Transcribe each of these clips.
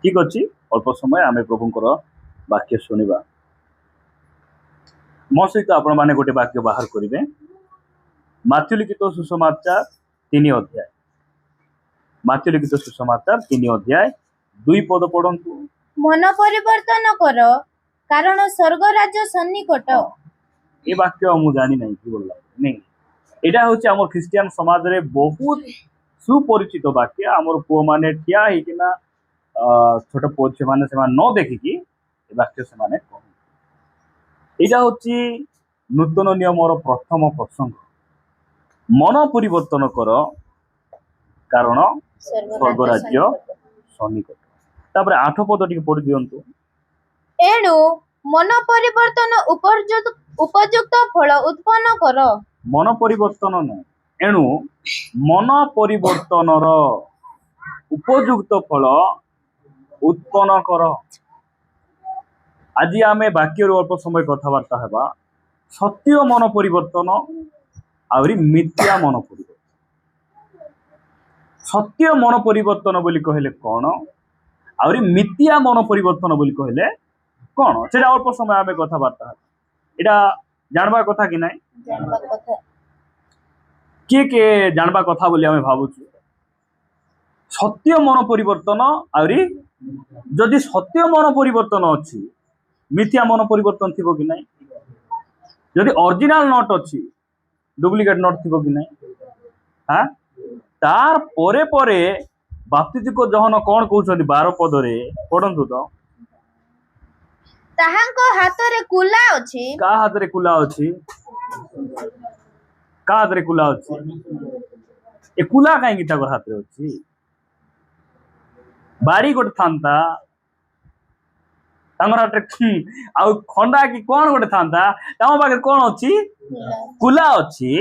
ठीक अच्छी अल्प समय आम प्रभुंर वाक्य शुणा मो सहित आपण मैंने गोटे वाक्य बाहर करेंगे। माथ्यू लिखित सुसमाचार 3 अध्याय माथ्यू लिखित सुसमाचार 3 अध्याय 2 पद पढ़ंतु। मन परिवर्तन कर कारण स्वर्ग राज्य सन्निकट। ये वाक्य मुझे जानी नहीं कि बोल नहीं यहाँ हूँ आम ख्रिस्टियान समाज रे बहुत सुपरिचित वाक्य। आमर पुओ मैंने ठिया होना छोट पुओ झी मैंने न देखिकी वाक्य से यहाँ हूँ नूतन नियम प्रथम प्रसंग मन परिवर्तन कर कारण स्वर्ग राज्य सन्निकट। तापर 8 पद टी पढ़ी दिंतु। एणु मन परिवर्तन उपयुक्त फल उत्पन्न कर। मन परिवर्तन नहीं एणु मन परिवर्तन उपयुक्त फल उत्पन्न कर। आज आम वाक्य अल्प समय कथबार्ता हेबा सत्य मन परिवर्तन आउरी मिथ्या मन परिवर्तन। सत्य मन परिवर्तन बोली कहले कौन आउरी मिथ्या मन परिवर्तन बोली कहले कौन से अल्प समय आम कथबार्ता हेबा। जानवा कथा कि नहीं किए जानवा कथा बोली आम भावुँ सत्य मन परिवर्तन आउरी जदि सत्य मन परिवर्तन अच्छी मिथ्या मन परिवर्तन थी कि नहीं। जदि ओरिजिनल नोट अच्छी डुप्लिकेट नोट थी कि नहीं। हाँ तार परे परे बाप्तिस्म जहन कौन कहते 12 पदरे पढ़ंतु तो। ताहांको हातरे कुला अछि। का हातरे कुला अछि का हातरे कुला अछि ए कुला काई की ताकर हातरे अछि। बाड़ी गोटे थांता तांगर हातरे आउ खंडा कि कौन गोटे थांता ताम पाखे कौन अछि कुला अछि।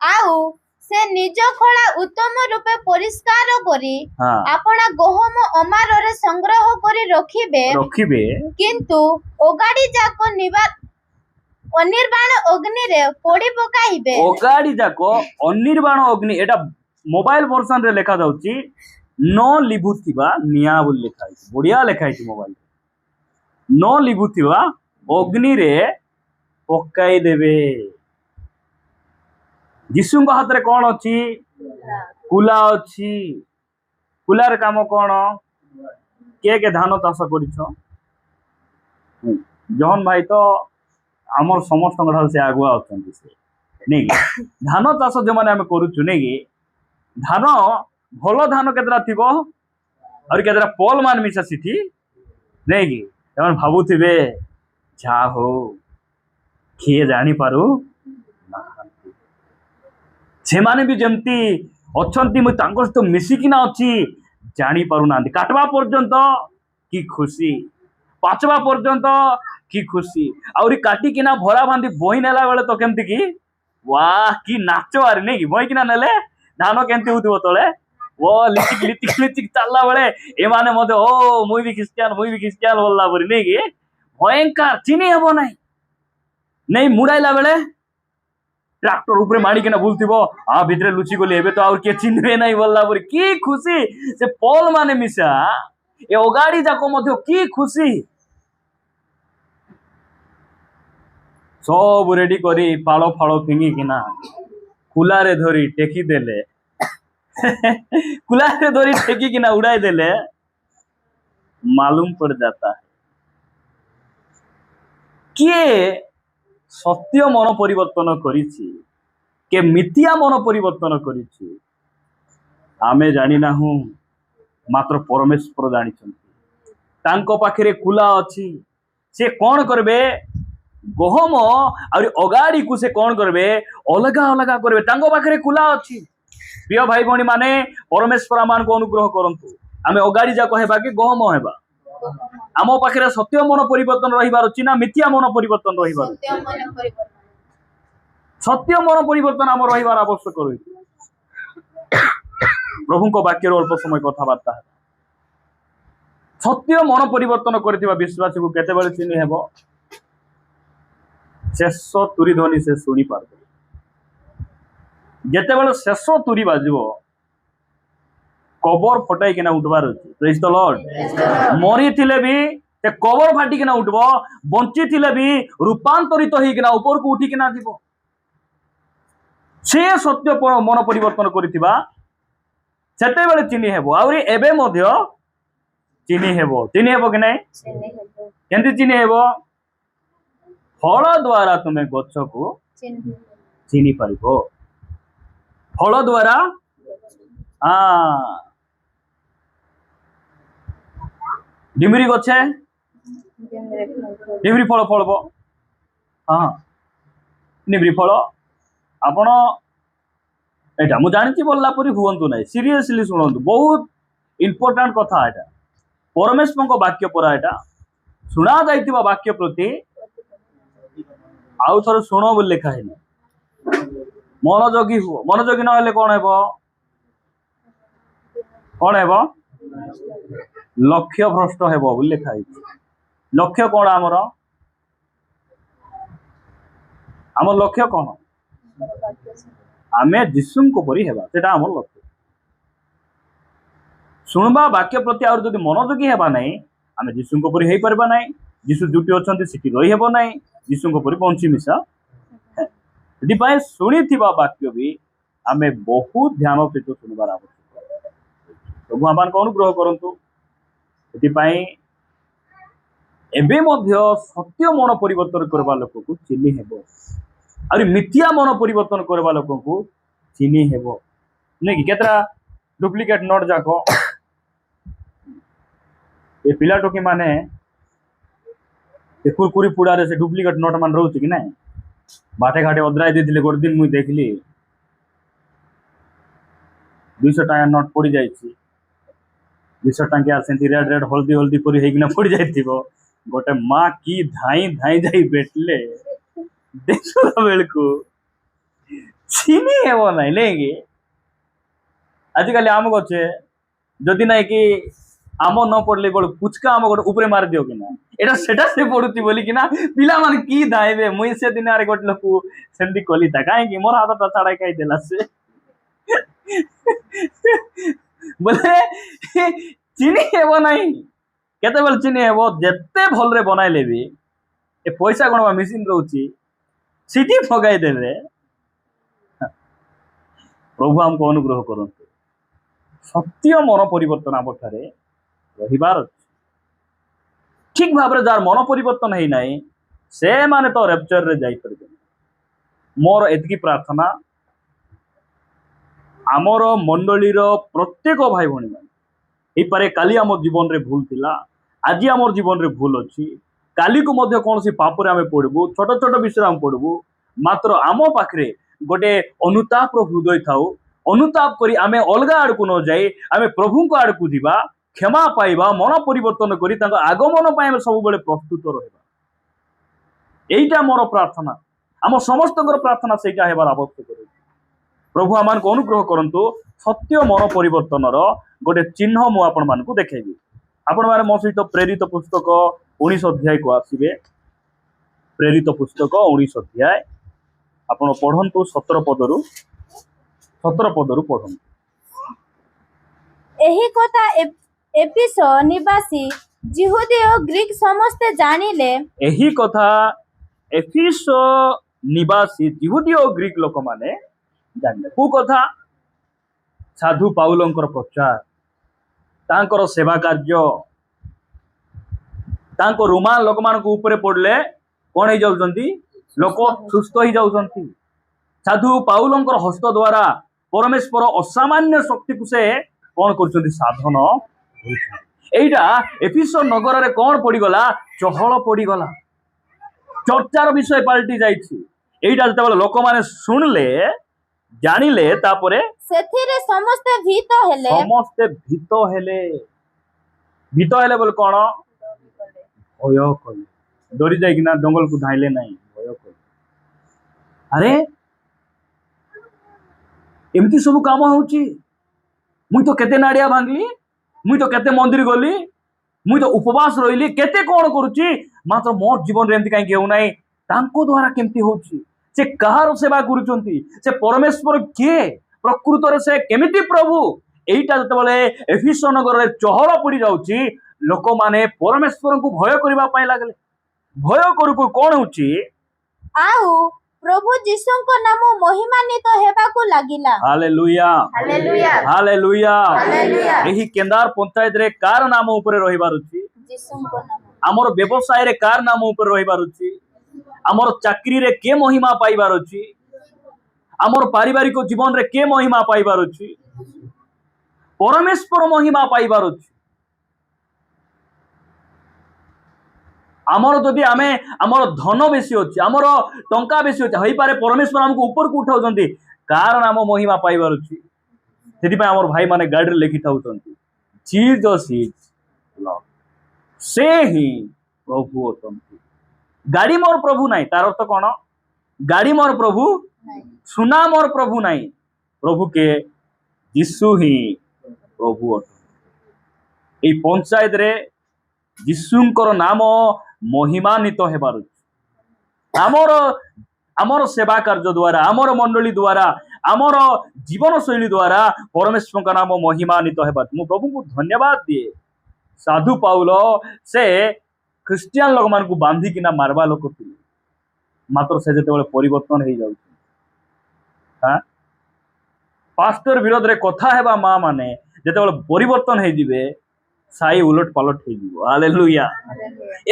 आउ से निज खला उत्तम रूपे परिष्कार करी हाँ आपना गहम अमार रे संग्रह करी रखिबे किंतु ओगाड़ी जाको अनिर्बाण अग्नि रे पोड़ी पकाइबे। ओगाड़ी जाको अनिर्बाण अग्नि एटा मोबाइल वर्जन रे लिखा जाउची न लिभुथिबा निया बोल लिखा है। बढ़िया लिखा है मोबाइल न लिभुथिबा अग्नि रे पकाई देबे। यीशु हाथ रे कौन अच्छी कुला अच्छी। कुलार काम कौन के धान चाष कर जहन भाई तो आमर समस्त से आगुआ अच्छा नहीं कि धान चाष जो मैंने आम करुचु नहीं कि धान भल धान केतरा थी और केतरा पल मान मिशा सीठी नहीं कि भावुवे जा हो किए जानी पारू से माने भी जमती अच्छी मुझे सहित मिसिकिना अच्छी जानी पारू ना। काटवा पर्यंत कि खुशी पाचवा पर्यंत कि खुशी आउरी काटिकिना भरा बांधी बही नेला बेले तो केमती कि वाह कि नाच आरी नहीं कि बही किना नेले धान केमती होतिबो तळे वो लिचिक लिचिक लिचिक चलला बेले ए माने मते ओ मुई भी क्रिश्चियन बोलला परी नहीं कि भयंकर चिनी हेबो नहीं मुड़ाइला बेले ट्रैक्टर ऊपर माड़ी के बुलथिबो आ भितरे लुचि गली एबे तो आउर के चिन्हबे नहीं बोलला परी की खुशी से पल माने मिसा ए ओगाड़ी जाको मध्य की खुशी सब रेडी करी पाଳ फाଳ फिंगिकिना कुलारे धरी टेकी देले कुलारे धरी टेकिकिना उड़ाई देले मालूम पड़ जाता है किए सत्य मन परिवर्तन करिछि के मिथ्या मन परिवर्तन करिछि आमे जानी नाहु मात्र परमेश्वर जानिछन्ति। तांको पाखरे कुला अछि से कौन करबे गहम और अगाड़ी को से कौन करबे अलगा अलगा करबे तांको पाखरे कुला अछि। प्रिय भाई भणी माने परमेश्वर मान को अनुग्रह करंतु आमे अगाड़ी जाको हेबा कि गहम हेबा आम पाखे सत्य मन परिवर्तन रहिबार अछि ना मिथ्या मन परिवर्तन रहिबार। सत्य मन परिवर्तन आम रहिबार आवश्यक रही। प्रभु को वाक्य अल्प समय कथबार्ता है सत्य मन परिवर्तन करथिबा विश्वासी को केते बेले चिन्हि हेबो शेष तुरी ध्वनि से शुणी पार जेते बेले शेष तुरी बाजिबो कबर फटाई किना उठबार अछि प्रेज द लॉर्ड मरी थिले भी ते कबर फाटी किना उठबो बंची थिले भी रूपांतरित होई किना ऊपर को उठी किना जीवो से सत्य मन परिवर्तन करिथिबा सेते बेले चिन्हि हेबो आउरी एबे मध्य चिन्हि हेबो कि नै केंति चिन्हि हेबो फल द्वारा तुमे गछ को चिन्हि पारिबो फल द्वारा हाँ डिमरी गछे डिमरी फल फलबो हाँ डिमरी फल आपण एटा मु जानिछि बोलला परी हुवंतु नै सीरियसली सुनंतु बहुत इंपोर्टेंट कथा एटा परमेश्वर को वाक्य परा एटा सुना जाइतिबा वाक्य प्रति आउ थोर सुनो बोली लिखा है मनोयोगी हुओ मनोयोगी न हेले कोन हेबो लक्ष्य भ्रष्ट हेबो बोली लिखा है लक्ष्य कोन आमर लक्ष्य कोन आमे जिसु को परी हेबा सेटा आमर लक्ष्य सुनबा वाक्य प्रति आउर जदि मनोयोगी हेबा नै आमे जिसु को परी हेई परबा नै जिसु जुटी अछंती सिटी रही हेबो नै जिसु को परी बंची मिसा यदि पाए सुनी थिबा वाक्य भी आमे बहुत ध्यान सहित सुनबार आवश्यक प्रभु आमान को अनुग्रह करंतु यदि पाए एबे मध्य सत्य मन परिवर्तन करबा लोक को चिन्हि हेबो अरे मिथ्या मन परिवर्तन करबा लोक को चिन्हि हेबो नै कि केतरा डुप्लीकेट नोट जाको ए पिला टोकी माने ए कुरकुरी पुड़ा रे से डुप्लीकेट नोट मान रहउछि कि नै बाटे घाटे अद्राई देथिले गोटे दिन मुई देखली 200 टाका नोट पड़ी जाइछि 200 टंकिया सेंती रेड रेड हल्दी हल्दी परी हेगिना पड़ी जाइथिबो गोटे माँ की धाई धाई जाई बेटले देखला बेलको चिनी हेबो नै लेंगे आजिकल आम गछे जदि नै कि आम न पड़ले बड़ पुचका आम गोटे ऊपर मार दियो कि ना एटा सेटा से पड़ुती बोली कि ना पिला मान की धाइबे मुई से दिन आरे गोटे लोक सेंती कली ता काहे कि मोर हाथ छाड़ाई खाई देला से बोले चिनी हेबो नै केते बेल चिनी हेबो जत्ते भल रे बनाई लेबी ए पैसा गणवा मशीन रहउची सिटी फगाई देले प्रभु हमको अनुग्रह करंतु सत्य मन परिवर्तन आम ठारे रहिबार ठीक भाव जार मन परिवर्तन है नाई से माने तो रेप्चर रे जाई परबे मोर एतकी प्रार्थना आमर मंडली प्रत्येक भाई भणी मान पारे काली आम जीवन रे भूल थिला आज आम जीवन रे भूल अच्छी काली को मध्य कौन सी पाप रे आमे पड़बू छोट छोट विषय आम पड़बू मात्र आम पाखरे गोटे अनुताप हृदय थाउ अनुताप करी आमे अलगा आड़ को न जाई आमे प्रभु को आड़ को जीवा क्षमा पाइबा मन परिवर्तन करी तांको आगमन पाए आमे सब बेले प्रस्तुत रहबा एइटा मोर प्रार्थना आम समस्त प्रार्थना सेटा हेबार आवश्यक प्रभु आमान को अनुग्रह करंतु सत्य मन परिवर्तन गोटे चिन्ह मु आपण मान को देखेबी आपण माने मो सहित प्रेरित पुस्तक 19 अध्याय को आसीबे प्रेरित पुस्तक 19 अध्याय आपण पढ़ंतु 17 पदरु पढ़ंतु एही कथा एफिस निवासी जिहुदी और ग्रीक समस्ते जानिले एही कथा एफिस निवासी जिहुदी और ग्रीक लोक माने जानिले को कथा साधु पाउलंकर प्रचार तांकर सेवा कार्य तांको रुमाल लोक मान को ऊपर पड़ले कौन हो जाउछंती लोक सुस्थ हो जाउछंती साधु पाउलंकर हस्त द्वारा परमेश्वर असामान्य शक्ति को से कौन कर साधन एटा एफिस नगर रे कौन पड़ीगला चहल पड़ीगला चर्चार विषय पलटि जाइछि एटा जते लोक माने सुनले जानिले तापरे सेथिरे समस्त भीत हेले बोल कौन भय कले डरी जाइकिना जंगल को धाइले नहीं भय कले अरे एमती सब काम होउची मुई तो केते नाड़िया भांगली मुई तो केते मंदिर गली मुई तो उपवास रहिली केते कोन करूची मात्र मोर जीवन रे एमती काई केउ नाही तांको द्वारा केमती होउची से कहार सेवा करूचंती से परमेश्वर के प्रकृत रे से केमिति प्रभु এইটা যেତେବେଳେ ଏଫିସ ନଗରରେ ଚହଳ ପଡି ଯାଉଛି ଲୋକମାନେ ପରମେଶ୍ୱରଙ୍କୁ ଭୟ କରିବା ପାଇଁ ଲାଗିଲେ। ଭୟ କରୁ କରୁ କଣ ହଉଛି? ଆଉ ପ୍ରଭୁ ଯୀଶୁଙ୍କ ନାମ ମହିମାନ୍ୱିତ ହେବାକୁ ଲାଗିଲା। Hallelujah hallelujah hallelujah. ହାଲେଲୁୟା। ଏହି କେନ୍ଦାର ପଞ୍ଚାୟତରେ କାର ନାମ ଉପରେ ରହିବାର ଅଛି? ଯୀଶୁଙ୍କ ନାମ। ଆମର ବ୍ୟବସାୟରେ କାର ନାମ ଉପରେ ରହିବାର ଅଛି? ଆମର ଚାକିରିରେ କେ ମହିମା ପାଇବାର ଅଛି? ଆମର ପାରିବାରିକ ଜୀବନରେ କେ ମହିମା ପାଇବାର ଅଛି? ପରମେଶ୍ୱର ମହିମା ପାଇବାର ଅଛି। ଆମର ଯଦି ଆମେ ଆମର ଧନ ବେଶୀ ଅଛି, ଆମର ଟଙ୍କା ବେଶୀ ଅଛି, ହେଇପାରେ ପରମେଶ୍ୱର ଆମକୁ ଉପରକୁ ଉଠାଉଛନ୍ତି, କାର ନାମ ମହିମା ପାଇବାର ଅଛି? ସେଥିପାଇଁ ଆମର ଭାଇମାନେ ଗାଡ଼ିରେ ଲେଖିଥାଉଛନ୍ତି ଜିସସ୍ ଇଜ୍ ଲର୍ଡ। ସେ ହିଁ ପ୍ରଭୁ ଅଟନ୍ତି। ଗାଡ଼ି ମୋର ପ୍ରଭୁ ନାହିଁ, ତାର ଅର୍ଥ କଣ? ଗାଡ଼ି ମୋର ପ୍ରଭୁ, ସୁନା ମୋର ପ୍ରଭୁ ନାହିଁ। ପ୍ରଭୁ କେ ଯୀଶୁ ହିଁ ପ୍ରଭୁ ଅଟନ୍ତି। ଏଇ ପଞ୍ଚାୟତରେ ଯୀଶୁଙ୍କର ନାମ ମହିମାନ୍ୱିତ ହେବାର ଅଛି। ଆମର ସେବା କାର୍ଯ୍ୟ ଦ୍ୱାରା, ଆମର ମଣ୍ଡଳୀ ଦ୍ୱାରା, ଆମର ଜୀବନ ଶୈଳୀ ଦ୍ୱାରା ପରମେଶ୍ୱରଙ୍କ ନାମ ମହିମାନ୍ୱିତ ହେବାର। ମୁଁ ପ୍ରଭୁଙ୍କୁ ଧନ୍ୟବାଦ ଦିଏ। ସାଧୁ ପାଉଲ ସେ ଖ୍ରୀଷ୍ଟିଆନ ଲୋକମାନଙ୍କୁ ବାନ୍ଧିକିନା ମାରବା ଲୋକ ଥିଲେ, ମାତ୍ର ସେ ଯେତେବେଳେ ପରିବର୍ତ୍ତନ ହେଇଯାଉଛି, ପାଷ୍ଟର ବିରୋଧରେ କଥା ହେବା ମା ମାନେ ଯେତେବେଳେ ପରିବର୍ତ୍ତନ ହେଇଯିବେ, ସାଇ ଉଲଟ ପାଲଟ ହେଇଯିବ। ହାଲେଲୁୟା।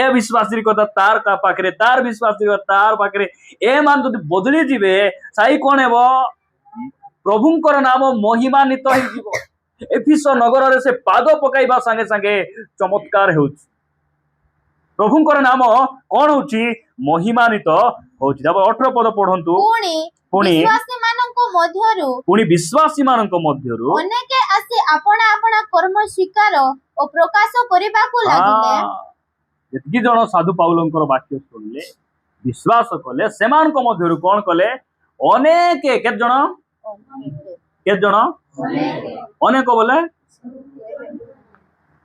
ଏ ବିଶ୍ୱାସୀ କଥା ତାର ପାଖରେ, ତାର ବିଶ୍ୱାସୀ ତାର ପାଖରେ, ଏ ମାନେ ଯଦି ବଦଳି ଯିବେ, ସାଇ କଣ ହେବ? ପ୍ରଭୁଙ୍କର ନାମ ମହିମାନ୍ୱିତ ହେଇଯିବ। ଏଫିସ ନଗରରେ ସେ ପାଦ ପକାଇବା ସାଙ୍ଗେ ସାଙ୍ଗେ ଚମତ୍କାର ହେଉଛି। ପ୍ରଭୁଙ୍କର ନାମ କଣ ହଉଛି? ମହିମାନ୍ୱିତ ହଉଛି। ତାପରେ 18 ପଦ ପଢନ୍ତୁ। ପୁଣି ବିଶ୍ୱାସୀ ମାନଙ୍କ ମଧ୍ୟରୁ ଅନେକ ଆସି ଆପଣା ଆପଣା କର୍ମ ସ୍ୱୀକାର ଓ ପ୍ରକାଶ କରିବାକୁ ଲାଗିଲେ। ଯେତିକି ଜଣ ସାଧୁ ପାଉଲଙ୍କର ବାକ୍ୟ ଶୁଣିଲେ, ବିଶ୍ୱାସ କଲେ, ସେମାନଙ୍କ ମଧ୍ୟରୁ କଣ କଲେ? ଅନେକ। କେତେ ଜଣ? କେତେ ଜଣ? ଅନେକ ବୋଲେ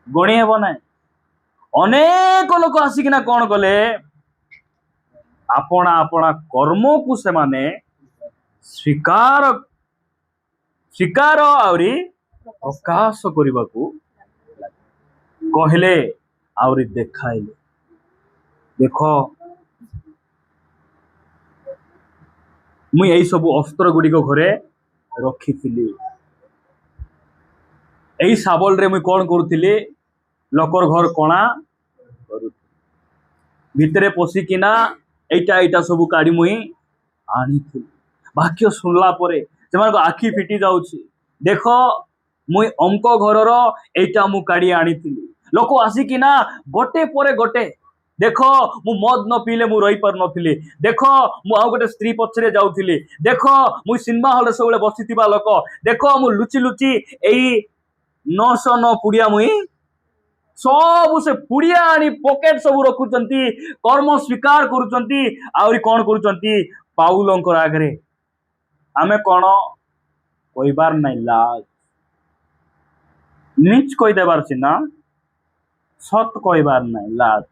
ଗଣି ହେବ ନାହିଁ। ଅନେକ ଲୋକ ଆସିକିନା କଣ କଲେ? ଆପଣା ଆପଣା କର୍ମକୁ ସେମାନେ ସ୍ୱୀକାର ଆହୁରି ପ୍ରକାଶ କରିବାକୁ କହିଲେ, ଆହୁରି ଦେଖାଇଲେ। ଦେଖ, ମୁଁ ଏଇ ସବୁ ଅସ୍ତ୍ର ଗୁଡ଼ିକ ଘରେ ରଖିଥିଲି। ଏଇ ଶାବଳରେ ମୁଇଁ କଣ କରୁଥିଲି? ଲୋକର ଘର କଣା କରୁଥିଲି। ଭିତରେ ପଶିକିନା ଏଇଟା ସବୁ କାଢି ମୁଇଁ ଆଣିଥିଲି। ବାକ୍ୟ ଶୁଣିଲା ପରେ ସେମାନଙ୍କ ଆଖି ଫିଟି ଯାଉଛି। ଦେଖ, ମୁଇଁ ଅଙ୍କ ଘରର ଏଇଟା ମୁଁ କାଢି ଆଣିଥିଲି। ଲୋକ ଆସିକିନା ଗୋଟେ ପରେ ଗୋଟେ, ଦେଖ ମୁଁ ମଦ ନ ପିଇଲେ ମୁଁ ରହିପାରୁନଥିଲି, ଦେଖ ମୁଁ ଆଉ ଗୋଟେ ସ୍ତ୍ରୀ ପଛରେ ଯାଉଥିଲି, ଦେଖ ମୁଁ ସିନେମା ହଲରେ ସବୁବେଳେ ବସିଥିବା ଲୋକ, ଦେଖ ମୁଁ ଲୁଚି ଲୁଚି ଏଇ 909 ପୁଡ଼ିଆ ମୁଇଁ ସବୁ ସେ ପୁଡ଼ିଆ ଆଣି ପକେଟ ସବୁ ରଖୁଛନ୍ତି, କର୍ମ ସ୍ୱୀକାର କରୁଛନ୍ତି, ଆହୁରି କଣ କରୁଛନ୍ତି? ପାଉଲଙ୍କର ଆଗରେ ଆମେ କଣ କହିବାର ନାହିଁ, ଲାଜ ନିଚ କହିଦେବାର ସିନା, ସତ କହିବାର ନାହିଁ, ଲାଜ।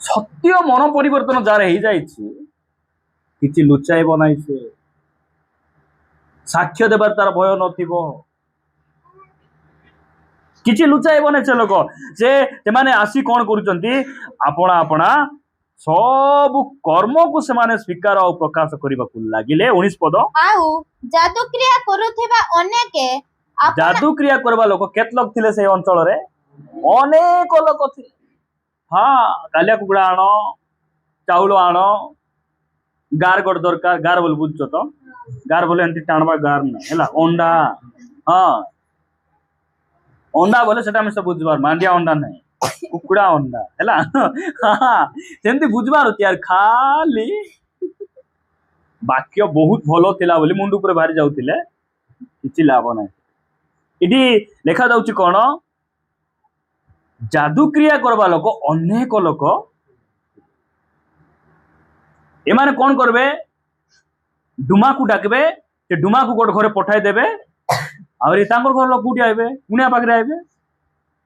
ସତ୍ୟ ମନ ପରିବର୍ତ୍ତନ ଯାହାର ହେଇଯାଇଛି, କିଛି ଲୁଚାଇବ ନାହିଁ। ସେ ସାକ୍ଷ୍ୟ ଦେବାର ତାର ଭୟ ନଥିବ, କିଛି ଲୁଚାଇବ ନାହିଁ। ସେ ଲୋକ ସେମାନେ ଆସି କଣ କରୁଛନ୍ତି? ଆପଣା ଆପଣା ସବୁ କର୍ମକୁ ସେମାନେ ସ୍ୱୀକାର ଆଉ ପ୍ରକାଶ କରିବାକୁ ଲାଗିଲେ। 19 ପଦ। ଆଉ ଯାଦୁକ୍ରିୟା କରୁଥିବା ଅନେକ। ଯାଦୁକ୍ରିୟା କରିବା ଲୋକ କେତେ ଲୋକ ଥିଲେ ସେଇ ଅଞ୍ଚଳରେ? ଅନେକ ଲୋକ ଥିଲେ। କାଲିଆ କୁକୁଡ଼ା ଆଣ, ଚାଉଳ ଆଣ, ଗାର ଗୋଟେ ଦରକାର। ଗାର ବୋଲି ବୁଝୁଛ ତ? ଗାର ବୋଲେ ଏମିତି ଟାଣବା ଗାର ନାହିଁ ହେଲା। ଅଣ୍ଡା, ଅଣ୍ଡା ବୋଲେ ସେଟା ଆମେ ସବୁ ବୁଝିବାର, ମାଣ୍ଡିଆ ଅଣ୍ଡା ନାହିଁ, କୁକୁଡ଼ା ଅଣ୍ଡା ହେଲା। ସେମିତି ବୁଝିବାର ଅଛି। ଆର ଖାଲି ବାକ୍ୟ ବହୁତ ଭଲ ଥିଲା ବୋଲି ମୁଣ୍ଡ ଉପରେ ବାହାରି ଯାଉଥିଲେ, କିଛି ଲାଭ ନାହିଁ। ଏଠି ଲେଖା ଯାଉଛି କଣ? ଯାଦୁକ୍ରିୟା କରିବା ଲୋକ ଅନେକ ଲୋକ। ଏମାନେ କଣ କରିବେ? ଡୁମାକୁ ଡାକିବେ, ସେ ଡୁମାକୁ ଗୋଟେ ଘରେ ପଠାଇ ଦେବେ, ଆହୁରି ତାଙ୍କର ଘର ଲୋକ କୋଉଠି ଆଇବେ? ଗୁଣିଆ ପାଖରେ ଆଇବେ।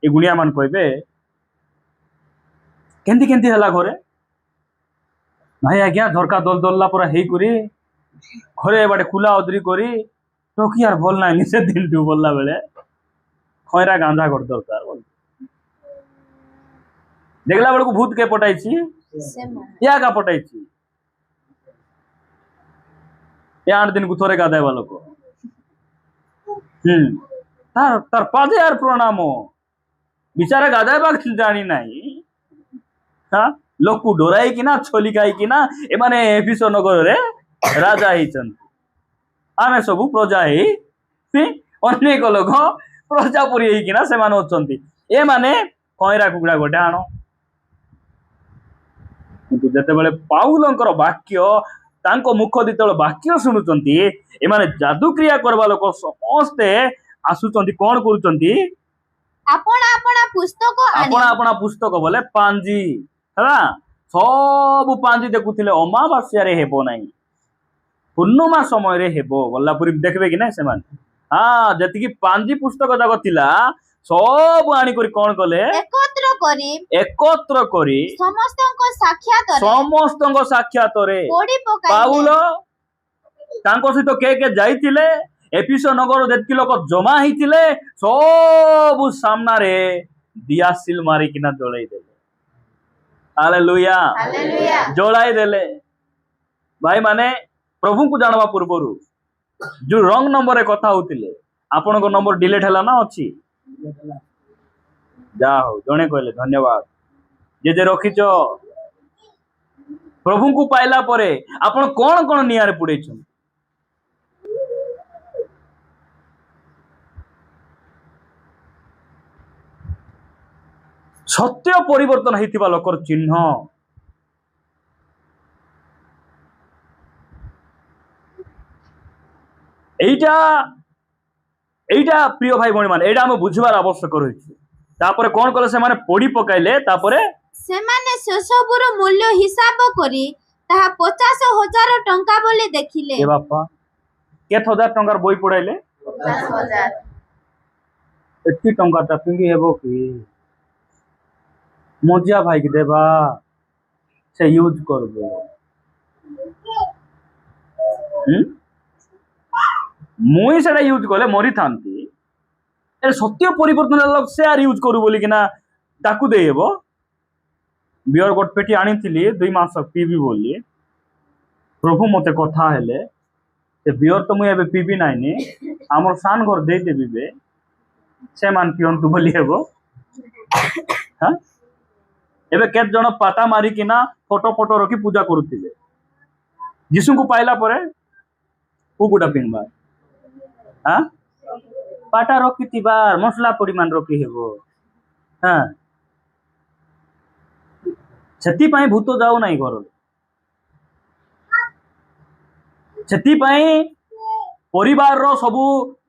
ଏ ଗୁଣିଆ ମାନେ କହିବେ, କେମିତି ହେଲା ଘରେ? ନାଇଁ ଆଜ୍ଞା, ଝରକା ଦଲ ଦଲ୍ଲା ପୁରା ହେଇକରି ଘରେ ବାଟେ ଖୁଲା ଅଦରି କରି ଟକି আর ଭଲ ନାହିଁ ସେ ଦିନଠୁ ବୋଲଲା ବେଳେ ଖଇରା ଗାಂಜା ଗୋଟେ ଦରକାର ବୋଲ ଦେଖିଲା ବେଳକୁ ଭୂତ କେ ପଟାଇଛି ସେମାନେ या का पटाइছি ଏ 8 ଦିନକୁ ଥରେ ଗାଧେଇବା ଲୋକ ତାର ତାର ପାଦେ ଆର ପ୍ରଣାମ ବିଚାରା ଗାଧେଇବା ଜାଣି ନାହିଁ ହଁ ଲୋକକୁ ଡରାଇକିନା ଛଲିକାଇକିନା ଏମାନେ ଏଫିସ ନଗରରେ ରାଜା ହେଇଛନ୍ତି ଆମେ ସବୁ ପ୍ରଜା ହେଇ ଅନେକ ଲୋକ ପ୍ରଜାପୁରୀ ହେଇକିନା ସେମାନେ ଅଛନ୍ତି ଏମାନେ କଇରା କୁକୁଡ଼ା ଗୋଟେ ଆଣ କିନ୍ତୁ ଯେତେବେଳେ ପାଉଲଙ୍କର ବାକ୍ୟ ତାଙ୍କ ମୁଖ ଯେତେବେଳେ ବାକ୍ୟ ଶୁଣୁଛନ୍ତି ଏମାନେ ଯାଦୁକ୍ରିୟା କରିବା ଲୋକ ସମସ୍ତେ ଆସୁଛନ୍ତି କଣ କରୁଛନ୍ତି ଆପଣ ଆପଣ ପୁସ୍ତକ ଆଣି ଆପଣ ଆପଣ ପୁସ୍ତକ ବୋଲେ ପାଞ୍ଜି ହେଲା ସବୁ ପାଞ୍ଜି ଦେଖୁଥିଲେ ଅମାବାସ୍ୟାରେ ହେବ ନାହିଁ ପୂର୍ଣ୍ଣିମା ସମୟରେ ହେବ ଗଲା ପୁରୀ ଦେଖିବେ କି ନାଇଁ ସେମାନେ ହଁ ଯେତିକି ପାଞ୍ଜି ପୁସ୍ତକ ଯାକ ଥିଲା ସବୁ ଆଣିକରି କଣ କଲେ ଏକତ୍ର କରି ସମସ୍ତଙ୍କ ସାକ୍ଷାତରେ ପୋଡ଼ି ପାଉଲ ପକାଇଲେ ତାଙ୍କ ସହିତ କେ ଯାଇଥିଲେ ଏଫିସ ନଗର ଯେତିକି ଲୋକ ଜମା ହେଇଥିଲେ ସବୁ ସାମ୍ନାରେ ଦିଆସିଲ ମାରିକିନା ଜଳେଇ ଦେଲେ ହାଲେଲୁୟା ହାଲେଲୁୟା ଜଳାଇ ଦେଲେ ଭାଇ ମାନେ ପ୍ରଭୁଙ୍କୁ ଜାଣବା ପୂର୍ବରୁ ଯୋଉ ରଙ୍ଗ ନମ୍ବରରେ କଥା ହଉଥିଲେ ଆପଣଙ୍କ ନମ୍ବର ଡିଲେଟ ହେଲା ନା ଅଛି ଯାହା ହଉ ଜଣେ କହିଲେ ଧନ୍ୟବାଦ ଯେ ରଖିଛ ପ୍ରଭୁଙ୍କୁ ପାଇଲା ପରେ ଆପଣ କଣ କଣ ନିଆଁରେ ପୁଡେଇଛନ୍ତି ସତ୍ୟ ପରିବର୍ତ୍ତନ ହେଇଥିବା ଲୋକର ଚିହ୍ନ এইটা এইটা প্রিয় ভাই ভଉଣୀ ମାନେ ଏଇଟା ଆମେ ବୁଝିବାର ଆବଶ୍ୟକ ରହିଛି ତାପରେ କଣ କଲେ ସେମାନେ ପୋଡି ପକାଇଲେ ତାପରେ ସେମାନେ ସେସବୁର ମୂଲ୍ୟ ହିସାବ କରି ତାହା 50,000 ଟଙ୍କା ବୋଲି ଦେଖିଲେ ଏ ବାପା କେତେ ହଜାର ଟଙ୍କାର ବହି ପଡାଇଲେ 50,000 ଏତି ଟଙ୍କା ଟା ପିଙ୍ଗି ହେବ କି ମଜିଆ ଭାଇକି ଦେବା ସେ ୟୁଜ କରିବ ମୁଇଁ ସେଟା ୟୁଜ କଲେ ମରିଥାନ୍ତି ସତ୍ୟ ପରିବର୍ତ୍ତନ ସେ ଆର ୟୁଜ କରୁ ବୋଲିକିନା ତାକୁ ଦେଇହେବ ବିୟର ଗୋଟେ ପେଟି ଆଣିଥିଲି 2 ମାସ ପିଇବି ବୋଲି ପ୍ରଭୁ ମତେ କଥା ହେଲେ ସେ ବିୟର ତ ମୁଁ ଏବେ ପିଇବି ନାଇଁନି ଆମର ସାନ ଘର ଦେଇଦେବି ବେ ସେମାନେ ପିଅନ୍ତୁ ବୋଲି ହେବ ଏବେ କେତେ ଜଣ ପାଟା ମାରିକିନା ଫଟୋ ରଖି ପୂଜା କରୁଥିଲେ ଯୀଶୁଙ୍କୁ ପାଇଲା ପରେ କୁକୁଡ଼ା ପିନ୍ଧବା ପାଟା ରଖିଥିବା ମସଲା ପରିମାଣ ରଖି ହେବ ସେଥିପାଇଁ ଭୂତ ଯାଉନାହିଁ ଘରରେ ସେଥିପାଇଁ ପରିବାରର ସବୁ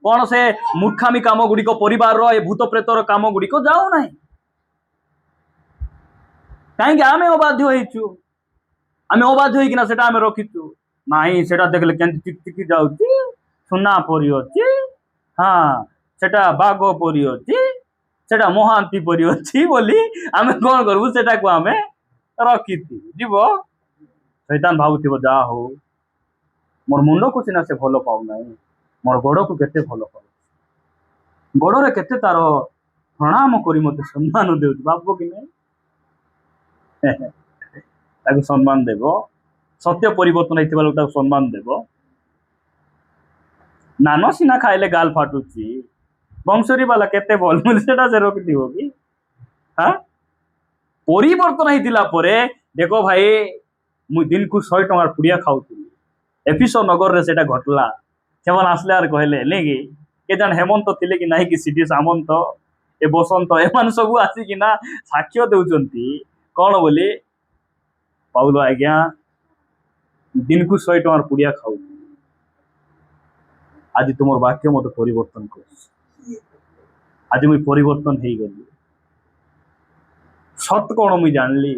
କଣ ସେ ମୂର୍ଖାମୀ କାମ ଗୁଡିକ ପରିବାରର ଏ ଭୂତ ପ୍ରେତର କାମ ଗୁଡିକ ଯାଉନାହିଁ କାହିଁକି ଆମେ ଅବାଧ୍ୟ ହେଇଛୁ ଆମେ ଅବାଧ୍ୟ ହେଇକିନା ସେଟା ଆମେ ରଖିଛୁ ନାଇଁ ସେଟା ଦେଖିଲେ କେମିତି ଚିକଚିକି ଯାଉଛି ସୁନା ପରି ଅଛି ସେଟା ବାଘ ପରି ଅଛି ସେଟା ମହାନ୍ତି ପରି ଅଛି ବୋଲି ଆମେ କଣ କରିବୁ ସେଟାକୁ ଆମେ ରଖିଥିବୁ ଯିବ ଶୈତାନ ଭାବୁଥିବ ଯାହା ହଉ ମୋର ମୁଣ୍ଡକୁ ସିନା ସେ ଭଲ ପାଉନାହିଁ ମୋର ଗୋଡକୁ କେତେ ଭଲ ପାଉଛି ଗୋଡରେ କେତେ ତାର ପ୍ରଣାମ କରି ମତେ ସମ୍ମାନ ଦେଉଛି ଭାବ କି ନାଇଁ ତାକୁ ସମ୍ମାନ ଦେବ ସତ୍ୟ ପରିବର୍ତ୍ତନ ହେଇଥିବା ଲୋକ ତାକୁ ସମ୍ମାନ ଦେବ ନାନ ସିନା ଖାଇଲେ ଗାଲ ଫାଟୁଛି ବଂଶରୀ ବାଲା କେତେ ଭଲ ସେଟା ସେ ରଖିଥିବ କି ପରିବର୍ତ୍ତନ ହେଇଥିଲା ପରେ ଦେଖ ଭାଇ ମୁଁ ଦିନକୁ 100 ଟଙ୍କାର ପୁଡ଼ିଆ ଖାଉଥିଲି ଏଫିସ ନଗରରେ ସେଟା ଘଟଲା ସେମାନେ ଆସିଲେ ଆର କହିଲେ ନାଇକି କେ ଜଣ ହେମନ୍ତ ଥିଲେ କି ନାହିଁ କି ସିଟି ସାମନ୍ତ ଏ ବସନ୍ତ ଏମାନେ ସବୁ ଆସିକିନା ସାକ୍ଷ୍ୟ ଦେଉଛନ୍ତି କଣ ବୋଲି ପାଉଲ ଆଜ୍ଞା ଦିନକୁ 100 ଟଙ୍କାର ପୁଡ଼ିଆ ଖାଉଛି ଆଜି ତୁମର ବାକ୍ୟ ମତେ ପରିବର୍ତ୍ତନ କରୁଛି ଆଜି ମୁଁ ପରିବର୍ତ୍ତନ ହେଇଗଲି ସତ କଣ ମୁଁ ଜାଣିଲି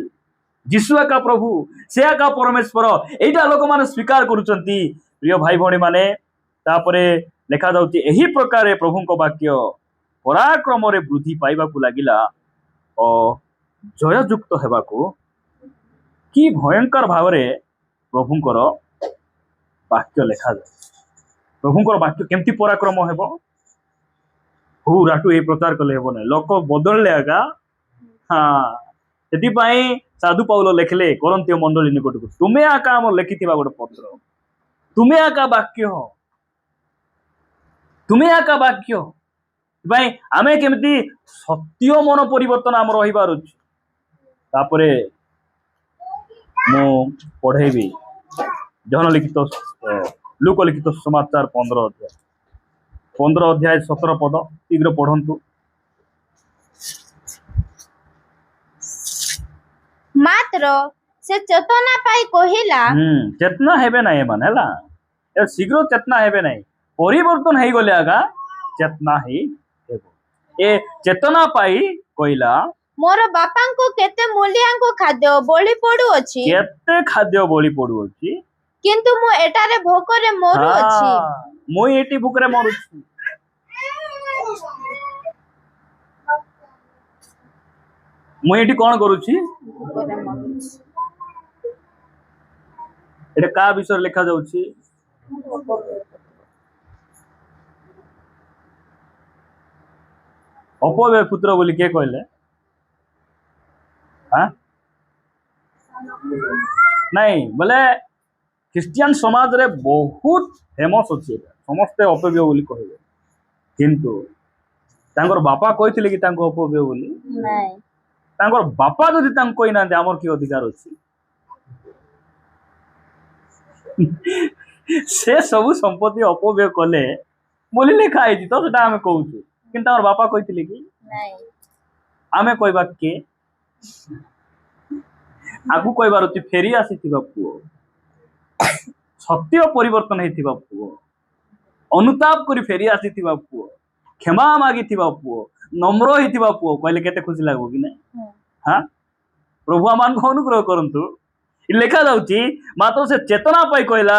ଯୀଶୁ ଏକା ପ୍ରଭୁ ସେ ଏକା ପରମେଶ୍ୱର ଏଇଟା ଲୋକମାନେ ସ୍ୱୀକାର କରୁଛନ୍ତି ପ୍ରିୟ ଭାଇ ଭଉଣୀ ମାନେ ତାପରେ ଲେଖା ଯାଉଛି ଏହି ପ୍ରକାରେ ପ୍ରଭୁଙ୍କ ବାକ୍ୟ ପରାକ୍ରମରେ ବୃଦ୍ଧି ପାଇବାକୁ ଲାଗିଲା ଓ ଜୟଯୁକ୍ତ ହେବାକୁ କି ଭୟଙ୍କର ଭାବରେ ପ୍ରଭୁଙ୍କର ବାକ୍ୟ ଲେଖାଯାଏ। ପ୍ରଭୁଙ୍କର ବାକ୍ୟ କେମିତି ପରାକ୍ରମ ହେବ? ହୁରାଠୁ ଏଇ ପ୍ରଚାର କଲେ ହେବ ନାହିଁ, ଲୋକ ବଦଳିଲେ ଆଗା। ହଁ, ସେଥିପାଇଁ ସାଧୁ ପାଉଲ ଲେଖିଲେ କରନ୍ତୀୟ ମଣ୍ଡଳୀ ନିକଟକୁ, ତୁମେ ଆକା ଆମର ଲେଖିଥିବା ଗୋଟେ ପତ୍ର, ତୁମେ ଆକା ବାକ୍ୟ, ତୁମେ ଆକା ବାକ୍ୟ। ସେଥିପାଇଁ ଆମେ କେମିତି ସତ୍ୟ ମନ ପରିବର୍ତ୍ତନ ଆମର ରହିବାର ଅଛି। ତାପରେ ମୁଁ ପଢେଇବି ଜହନ ଲିଖିତ ଲୁକ ଲିଖିତ ସମାଚାର 15 ଅଧ୍ୟାୟ 17 ପଦ, ଶୀଘ୍ର ପଢନ୍ତୁ। ମାତ୍ର ସେ ଚେତନା ପାଇ କହିଲା, ଚେତନା ହେବେ ନାହିଁ ଏମାନେ, ହେଲା, ଏ ଶୀଘ୍ର ଚେତନା ହେବେ ନାହିଁ, ପରିବର୍ତ୍ତନ ହେଇଗଲେ ଆଗା ଚେତନା ହେଇ ହେବ। ଏ ଚେତନା ପାଇ କହିଲା, ମୋର ବାପାଙ୍କୁ କେତେ ମୂଲ୍ୟାଙ୍କୁ ଖାଦ୍ୟ ବଳି ପଡୁଅଛି, କେତେ ଖାଦ୍ୟ ବଳି ପଡୁଅଛି, କିନ୍ତୁ ମୁଁ ଏଠାରେ ଭୋକରେ ମରୁଅଛି। ମୁଁ ଏଠି ଭୋକରେ ମରୁଛି। ମୁଁ ଏଠି କଣ କରୁଛି? ଏଟା କାହା ବିଷୟରେ ଲେଖା ଯାଉଛି? ଅପବ୍ୟୟ ପୁତ୍ର ବୋଲି କିଏ କହିଲେ? ନାଇଁ ବୋଲେ ଖ୍ରୀଷ୍ଟିଆନ ସମାଜରେ ବହୁତ ଫେମସ ଅଛି, ସମସ୍ତେ ଅପବ୍ୟୟ ବୋଲି କହିବେ, କିନ୍ତୁ ତାଙ୍କର ବାପା କହିଥିଲେ କି ତାଙ୍କୁ ଅପବ୍ୟୟ ବୋଲି? ତାଙ୍କର ବାପା ଯଦି ତାଙ୍କୁ କହିନାହାନ୍ତି, ଆମର କି ଅଧିକାର ଅଛି? ସେ ସବୁ ସମ୍ପତ୍ତି ଅପବ୍ୟୟ କଲେ ବୋଲି ଲେଖା ହେଇଛି, ତ ସେଟା ଆମେ କହୁଛୁ, କିନ୍ତୁ ଆମର ବାପା କହିଥିଲେ କି? ଆମେ କହିବା କିଏ? ଆଗକୁ କହିବାର ଅଛି, ଫେରି ଆସିଥିବା ପୁଅ, ସତ୍ୟ ପରିବର୍ତ୍ତନ ହେଇଥିବା ପୁଅ, ଅନୁତାପ କରି ଫେରି ଆସିଥିବା ପୁଅ, କ୍ଷମା ମାଗିଥିବା ପୁଅ, ନମ୍ର ହେଇଥିବା ପୁଅ କହିଲେ କେତେ ଖୁସି ଲାଗିବ କି ନାଇଁ? ପ୍ରଭୁ ଆମମାନଙ୍କୁ ଅନୁଗ୍ରହ କରନ୍ତୁ। ଲେଖା ଯାଉଛି, ମାତ୍ର ସେ ଚେତନା ପାଇ କହିଲା,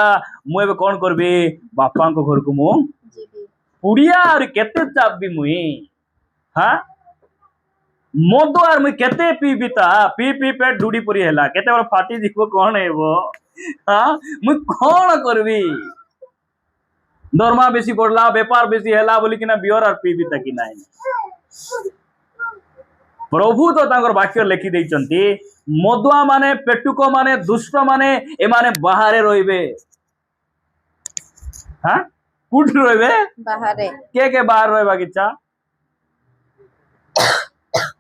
ମୁଁ ଏବେ କଣ କରିବି? ବାପାଙ୍କ ଘରକୁ ମୁଁ ପୁଡ଼ିଆ ଆହୁରି କେତେ ଚାପବି ମୁଇଁ, ମଦ ଆର ମୁଇଁ କେତେ ପିଇବି, ତା ପିଇ ପେଟ ଡୁଡି ପରି ହେଲା, କେତେବେଳେ ଫାଟି ଯିବ କଣ ହେବ, ମୁଇଁ କଣ କରିବି? ଦରମା ବେଶୀ ବଢିଲା, ବେପାର ବେଶୀ ହେଲା ବୋଲିକିନା ବିୟର ଆର ପିଇବି ତାକି ନାହିଁ। ପ୍ରଭୁ ତ ତାଙ୍କର ବାକ୍ୟ ଲେଖି ଦେଇଛନ୍ତି, ମଦୁଆ ମାନେ, ପେଟୁକ ମାନେ, ଦୁଷ୍ଟ ମାନେ ଏମାନେ ବାହାରେ ରହିବେ। କୋଉଠି ରହିବେ? ବାହାରେ। କେ ବାହାରେ ରହିବା ଇଚ୍ଛା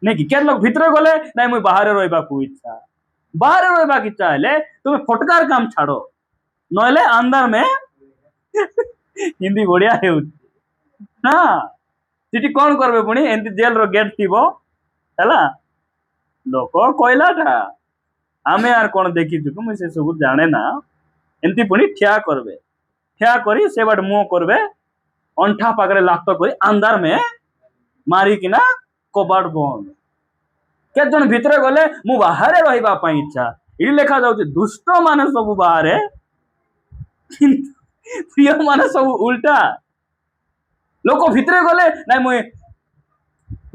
ନାଇଁ କି? କେତେ ଲୋକ ଭିତରେ ଗଲେ ନାଇଁ ମୁଇଁ ବାହାରେ ରହିବାକୁ ଇଚ୍ଛା। ବାହାରେ ରହିବାକୁ ଇଚ୍ଛା ହେଲେ ତୁମେ ଫଟକାର କାମ ଛାଡ, ନହେଲେ अंदर में ହିନ୍ଦୀ ବଢିଆ ହେଉଛି। ସେଠି କଣ କରିବେ ପୁଣି? ଏମିତି ଜେଲର ଗେଟ୍ ଥିବ, ହେଲା, ଲୋକ କହିଲାଟା ଆମେ ଆର କଣ ଦେଖିଛୁ, ମୁଇଁ ସେ ସବୁ ଜାଣେ ନା, ଏମିତି ପୁଣି ଠିଆ କରିବେ, ଠିଆ କରି ସେ ବାଟେ ମୁହଁ କରିବେ, ଅଣ୍ଠା ପାଖରେ ଲାତ କରି अंदर में ମାରିକିନା କବାଟ ବନ୍ଦ। କେତେ ଜଣ ଭିତରେ ଗଲେ ମୁଁ ବାହାରେ ରହିବା ପାଇଁ ଇଚ୍ଛା, ଏଠି ଲେଖା ଯାଉଛି ଦୁଷ୍ଟ ମାନେ ସବୁ ବାହାରେ, କିନ୍ତୁ ପ୍ରିୟ ମାନେ ସବୁ ଉଲ୍ଟା। ଲୋକ ଭିତରେ ଗଲେ ନାଇଁ ମୁଇଁ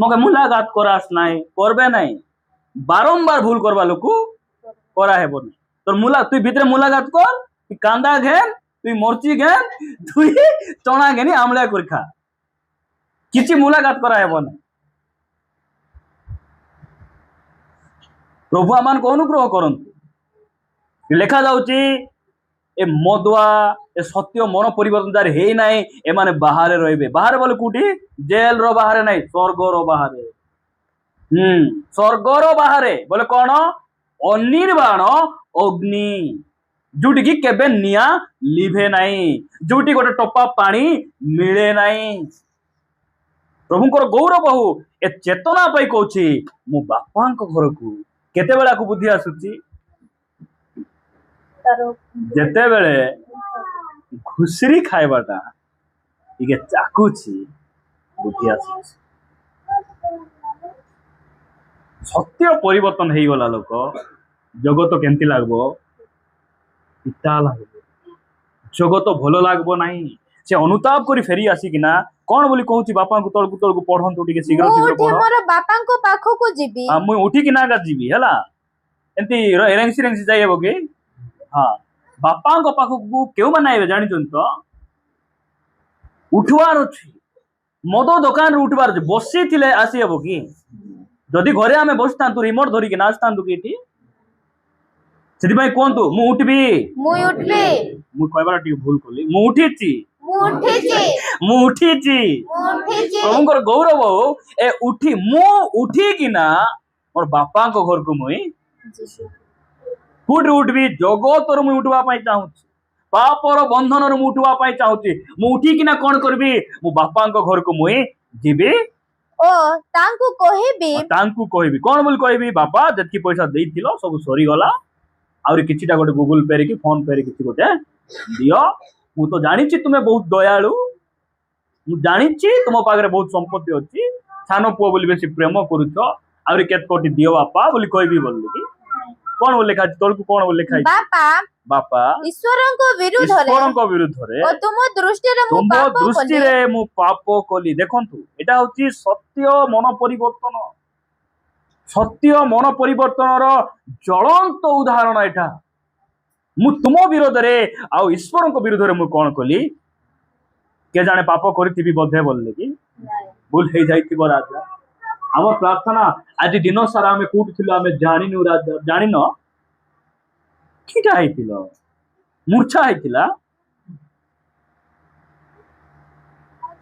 ମକେ ମୁଲାକାତ କରାସ ନାଇଁ, করবে নাই, বারম্বার ভুল করবা লোক করা হেবনি। তোর তুই ভিতরে মুলাকাত কর, তুই কান্দা ঘেন, তুই মরচি ঘেন, তুই চଣା ঘেনি আমলা করে খা, কিছু মুলাকাত করা হেবনি। প্রভু আমাকে অনুগ্রহ করন্তু। লেখা যাଉଛି ଏ ମଦୁଆ, ଏ ସତ୍ୟ ମନ ପରିବର୍ତ୍ତନ ଯାର ହେଇ ନାହିଁ, ଏମାନେ ବାହାରେ ରହିବେ। ବାହାରେ ବୋଲେ କୋଉଠି? ଜେଲର ବାହାରେ ନାହିଁ, ସ୍ୱର୍ଗର ବାହାରେ। ସ୍ୱର୍ଗର ବାହାରେ ବୋଲେ କଣ? ଅନିର୍ବାଣ ଅଗ୍ନି, ଯୋଉଠିକି କେବେ ନିଆଁ ଲିଭେ ନାହିଁ, ଯୋଉଠି ଗୋଟେ ଟୋପା ପାଣି ମିଳେ ନାହିଁ। ପ୍ରଭୁଙ୍କର ଗୌରବ ହଉ। ଏ ଚେତନା ପାଇଁ କହୁଛି, ମୁଁ ବାପାଙ୍କ ଘରକୁ କେତେବେଳକୁ ବୁଦ୍ଧି ଆସୁଛି? ଯେତେବେଳେ ଘୁଷୁରି ଖାଇବାଟା ଟିକେ ଚାକୁଛି, ବୁଦ୍ଧି ଆସୁଛି। ସତ୍ୟ ପରିବର୍ତ୍ତନ ହେଇଗଲା ଲୋକ, ଜଗତ କେମିତି ଲାଗିବ? ପିତା ଲାଗିବ, ଜଗତ ଭଲ ଲାଗିବ ନାହିଁ। ସେ ଅନୁତାପ କରି ଫେରି ଆସିକିନା କଣ ବୋଲି କହୁଛି? ବାପାଙ୍କୁ ତଳକୁ ତଳକୁ ପଢନ୍ତୁ ଟିକେ, ଶୀଘ୍ର ଶୀଘ୍ର ପଢ। ମୋର ବାପାଙ୍କ ପାଖକୁ ଯିବି, ମୁଁ ଉଠିକିନା ଯିବି, ହେଲା, ଏମିତି ରେଙ୍ଗସି ଯାଇ ହେବ କି? ବାପାଙ୍କ ପାଖକୁ କେଉଁମାନେ ଆଇବେ ଜାଣିଛନ୍ତି ତ? ଉଠିବାର ଅଛି, ମଦ ଦୋକାନରୁ ଉଠିବାର ଅଛି। ବସିଥିଲେ ଆସି ହବ କି? ଯଦି ଘରେ ଆମେ ବସିଥାନ୍ତୁ ରିମୋଟ ଧରିକି ଆସିଥାନ୍ତୁ କି ଏଠି? ସେଥିପାଇଁ କୁହନ୍ତୁ ମୁଁ ଉଠିବି। ମୁଁ ଉଠିବି। ମୁଁ କହିବାର ଟିକେ ଭୁଲ କଲି। ମୁଁ ଉଠିଛି, ମୁଁ ଉଠିଛି। ମୁଁ ଉଠିଛି। ମୁଁ ଉଠିଛି। ପ୍ରଭୁଙ୍କର ଗୌରବ ହଉ। ଏ ଉଠି ମୁଁ ଉଠିକିନା ମୋର ବାପାଙ୍କ ଘରକୁ ମୁଇଁ କୋଉଠି ଉଠିବି? ଜଗତରୁ ମୁଁ ଉଠିବା ପାଇଁ ଚାହୁଁଛି, ପାପର ବନ୍ଧନରୁ ମୁଁ ଉଠିବା ପାଇଁ ଚାହୁଁଛି। ମୁଁ ଉଠିକିନା କଣ କରିବି? ମୁଁ ବାପାଙ୍କ ଘରକୁ ମୁଇଁ ଯିବି ଓ ତାଙ୍କୁ କହିବି। ତାଙ୍କୁ କହିବି କଣ ବୋଲି କହିବି? ବାପା ଯେତିକି ପଇସା ଦେଇଥିଲ ସବୁ ସରିଗଲା, ଆହୁରି କିଛିଟା ଗୋଟେ ଗୁଗୁଲ ପେ ରେ କି ଫୋନ ପେ ରେ କିଛି ଗୋଟେ ଦିଅ। ମୁଁ ତ ଜାଣିଛି ତୁମେ ବହୁତ ଦୟାଳୁ, ମୁଁ ଜାଣିଛି ତୁମ ପାଖରେ ବହୁତ ସମ୍ପତ୍ତି ଅଛି, ସାନ ପୁଅ ବୋଲି ବେଶୀ ପ୍ରେମ କରୁଛ, ଆହୁରି କେତେ କୋଟି ଦିଅ ବାପା ବୋଲି କହିବି ବୋଲିକି କଣ ବୋଲି ଲେଖା ଅଛି ତଳକୁ? କଣ ବୋଲି ଲେଖା ଅଛି? ବାପା ବାପା ଈଶ୍ୱରଙ୍କ ବିରୁଦ୍ଧରେ ଈଶ୍ୱରଙ୍କ ବିରୁଦ୍ଧରେ ଓ ତୁମ ଦୃଷ୍ଟିରେ ମୁଁ ତୁମ ପାପ କଲି। ଦୃଷ୍ଟିରେ ମୁଁ ପାପ କଲି। ଦେଖନ୍ତୁ ଏଟା ହଉଛି ସତ୍ୟ ମନ ପରିବର୍ତ୍ତନ, ସତ୍ୟ ମନ ପରିବର୍ତ୍ତନର ଜ୍ୱଳନ୍ତ ଉଦାହରଣ ଏଟା। ମୁଁ ତୁମ ବିରୋଧରେ ଆଉ ଈଶ୍ୱରଙ୍କ ବିରୁଦ୍ଧରେ ମୁଁ କଣ କଲି? କେ ଜାଣେ ପାପ କରିଥିବି ବୋଧେ ବୋଲିଲେ କି ଭୁଲ ହେଇଯାଇଥିବ ରାଜା। ଆମ ପ୍ରାର୍ଥନା ଆଜି ଦିନ ସାରା ଆମେ କୋଉଠି ଥିଲୁ ଆମେ ଜାଣିନୁ ରାଜା। ଜାଣିନ କିଟା ହେଇଥିଲ? ମୂର୍ଚ୍ଛା ହେଇଥିଲା?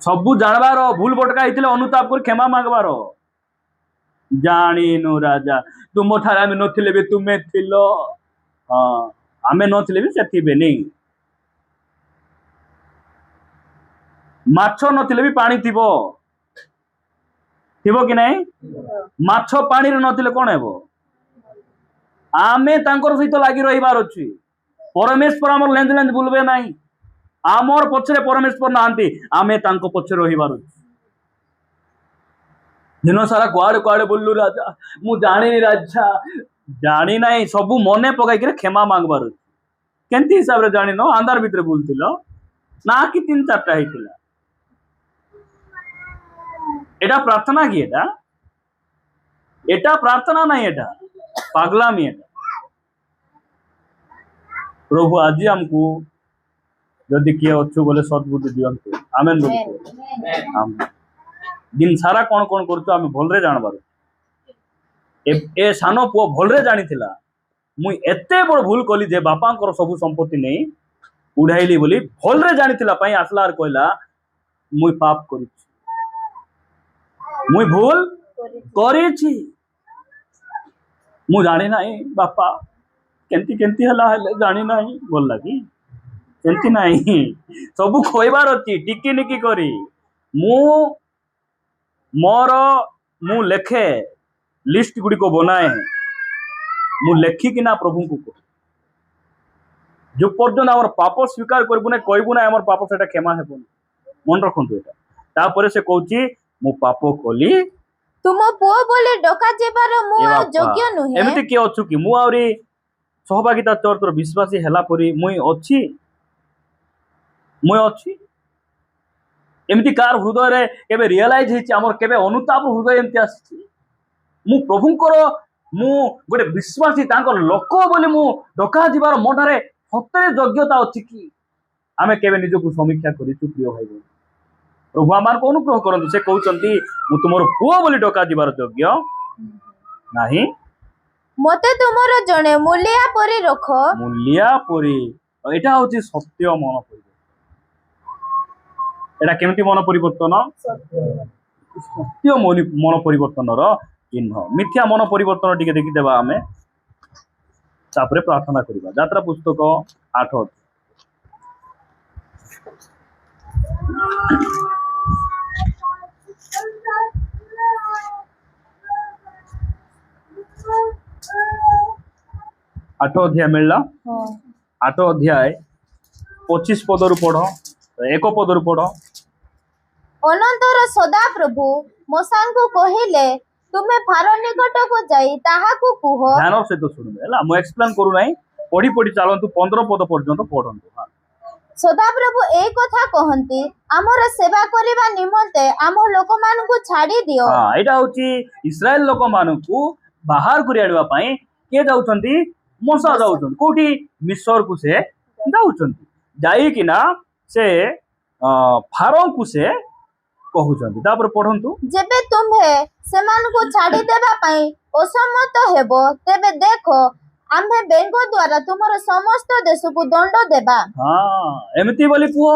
ସବୁ ଜାଣବାର, ଭୁଲ ଭଟକା ହେଇଥିଲେ ଅନୁତାପ କରି କ୍ଷମା ମାଗବାର। ଜାଣିନୁ ରାଜା, ତୁମ ଠାରେ ଆମେ ନଥିଲେ ବି ତୁମେ ଥିଲ। ହଁ, ଆମେ ନଥିଲେ ବି ସେ ଥିବେନି। ମାଛ ନଥିଲେ ବି ପାଣି ଥିବ, ଥିବ କି ନାଇଁ? ମାଛ ପାଣିରେ ନଥିଲେ କଣ ହେବ? ଆମେ ତାଙ୍କର ସହିତ ଲାଗି ରହିବାର ଅଛି। ପରମେଶ୍ୱର ଆମର ଲେନ୍ଦ ଲେନ୍ଦ ବୁଲବେ ନାହିଁ। ଆମର ପଛରେ ପରମେଶ୍ୱର ନାହାନ୍ତି, ଆମେ ତାଙ୍କ ପଛରେ ରହିବାର ଅଛି। ଦିନ ସାରା କୁଆଡେ କୁଆଡେ ବୁଲୁ ରାଜା, ମୁଁ ଜାଣିନି ରାଜା। ଜାଣି ନାହିଁ, ସବୁ ମନେ ପକାଇକିରି କ୍ଷମା ମାଗବାର ଅଛି। କେମିତି ହିସାବରେ ଜାଣିନ? ଅନ୍ଧାର ଭିତରେ ବୁଲୁଥିଲ ନା କି 3-4ଟା ହେଇଥିଲା? এটা প্রার্থনা কি? এটা এটা প্রার্থনা নাই, এটা পাগলামি। এটা প্রভু আজি আমকু যদি কিଏ ଅଛୁ ବୋଲେ ସଦ୍ବୁଦ୍ଧି ଦିଅନ୍ତୁ। ଆମେନ୍ ବୋଲି ଦିନ ସାରା କଣ କଣ କରୁଛୁ ଆମେ ଭଲରେ ଜାଣବାର। ଏ ସାନ ପୁଅ ଭଲରେ ଜାଣିଥିଲା ମୁଇଁ ଏତେ ବଡ ଭୁଲ କଲି ଯେ ବାପାଙ୍କର ସବୁ ସମ୍ପତ୍ତି ନେଇ ଉଡାଇଲି ବୋଲି ଭଲରେ ଜାଣିଥିଲା ପାଇଁ ଆସିଲା আর କହିଲା ମୁଇଁ ପାପ କରିଛି, ମୁଇଁ ଭୁଲ କରିଛି, ମୁଁ ଜାଣି ନାହିଁ ବାପା। କେମିତି କେମିତି ହେଲା ହେଲେ ଜାଣି ନାହିଁ ବୋଲଲା କି? ସେମିତି ନାହିଁ, ସବୁ କହିବାର ଅଛି ଟିକି ନିକି କରି। ମୁଁ ଲେଖେ, লিস্ট গুড়িক বনায়ে, ମୁଁ ଲେଖିକିନା ପ୍ରଭୁଙ୍କୁ କହେ। जो पर्यंत आम पाप स्वीकार करबू ना, कहबू ना आम पाप से क्षमा हेबनी। मन रखु एटा। तापर से कहूची मु पाप कली, तुम पुओ बोले डका जेबार मु योग्य नुहे। एमिति के अछु कि मु आउरी सहभागिता चर्चर विश्वासी हैला परी मुई अछि, मुई अछि। एमिति कार हृदय रे केबे रियलाइज हेछि, हमर केबे अनुताप हृदय एमिति आछि। मु प्रभुंकर मु गोटे विश्वासी तांकर लोक बोली मु डका जिबार मोठारे सत्य योग्यता अछि कि आमे केबे निजको समीक्षा करिछु? प्रिय भाई बहन, प्रभु आमार को अनुग्रह करंतु। से कहउचंती मु तुमर पुओ बोली डका जिबार योग्य नाही, मते तुमर जणे मूलिया परी रख। मूलिया परी, एटा होछि सत्य मन परिवर्तन। एटा केमति मन परिवर्तन? सत्य मन परिवर्तन रो चिन्ह। मिथ्या मन परिवर्तन टिके देखि देबा आमे, तापरे प्रार्थना करिबा। यात्रा पुस्तक 8 अध्याय मिलला। 8 अध्याय 25 पदरु पढ़, 1 पदरु पढ़। अनंतर सदा प्रभु मोसांको कहिले तुमे फारो निकट को जाई ताहाकू कुह। ध्यान से तो सुनबे हला, मु एक्सप्लेन करू नाही, पढ़ी पढ़ी चलंतु 15 पद पर्यंत पढ़ंतु। हां, सदा प्रभु ए कथा कहंती हमर सेवा करिबा निमंते आम लोक मानकु छाडी दियो। हां, एटा होची इस्राएल लोक मानकु बाहर करि आडवा पई के जाउछंती? मोसा जाउछंती कोठी? मिस्र को से ଯାଉଛନ୍ତି ଯାଇକିନା ସେ ଫାରୋଙ୍କୁ ସେ କହୁଛନ୍ତି। ତାପରେ ପଢନ୍ତୁ। ଯେବେ ତୁମ୍ଭେ ସେମାନଙ୍କୁ ଛାଡ଼ିଦେବା ପାଇଁ ଅସମ୍ମତ ହେବ, ତେବେ ଦେଖ ଆମ୍ଭେ ବେଙ୍ଗ ଦ୍ୱାରା ତୁମର ସମସ୍ତ ଦେଶକୁ ଦଣ୍ଡ ଦେବା। ହଁ ଏମିତି ବୋଲି କୁହ।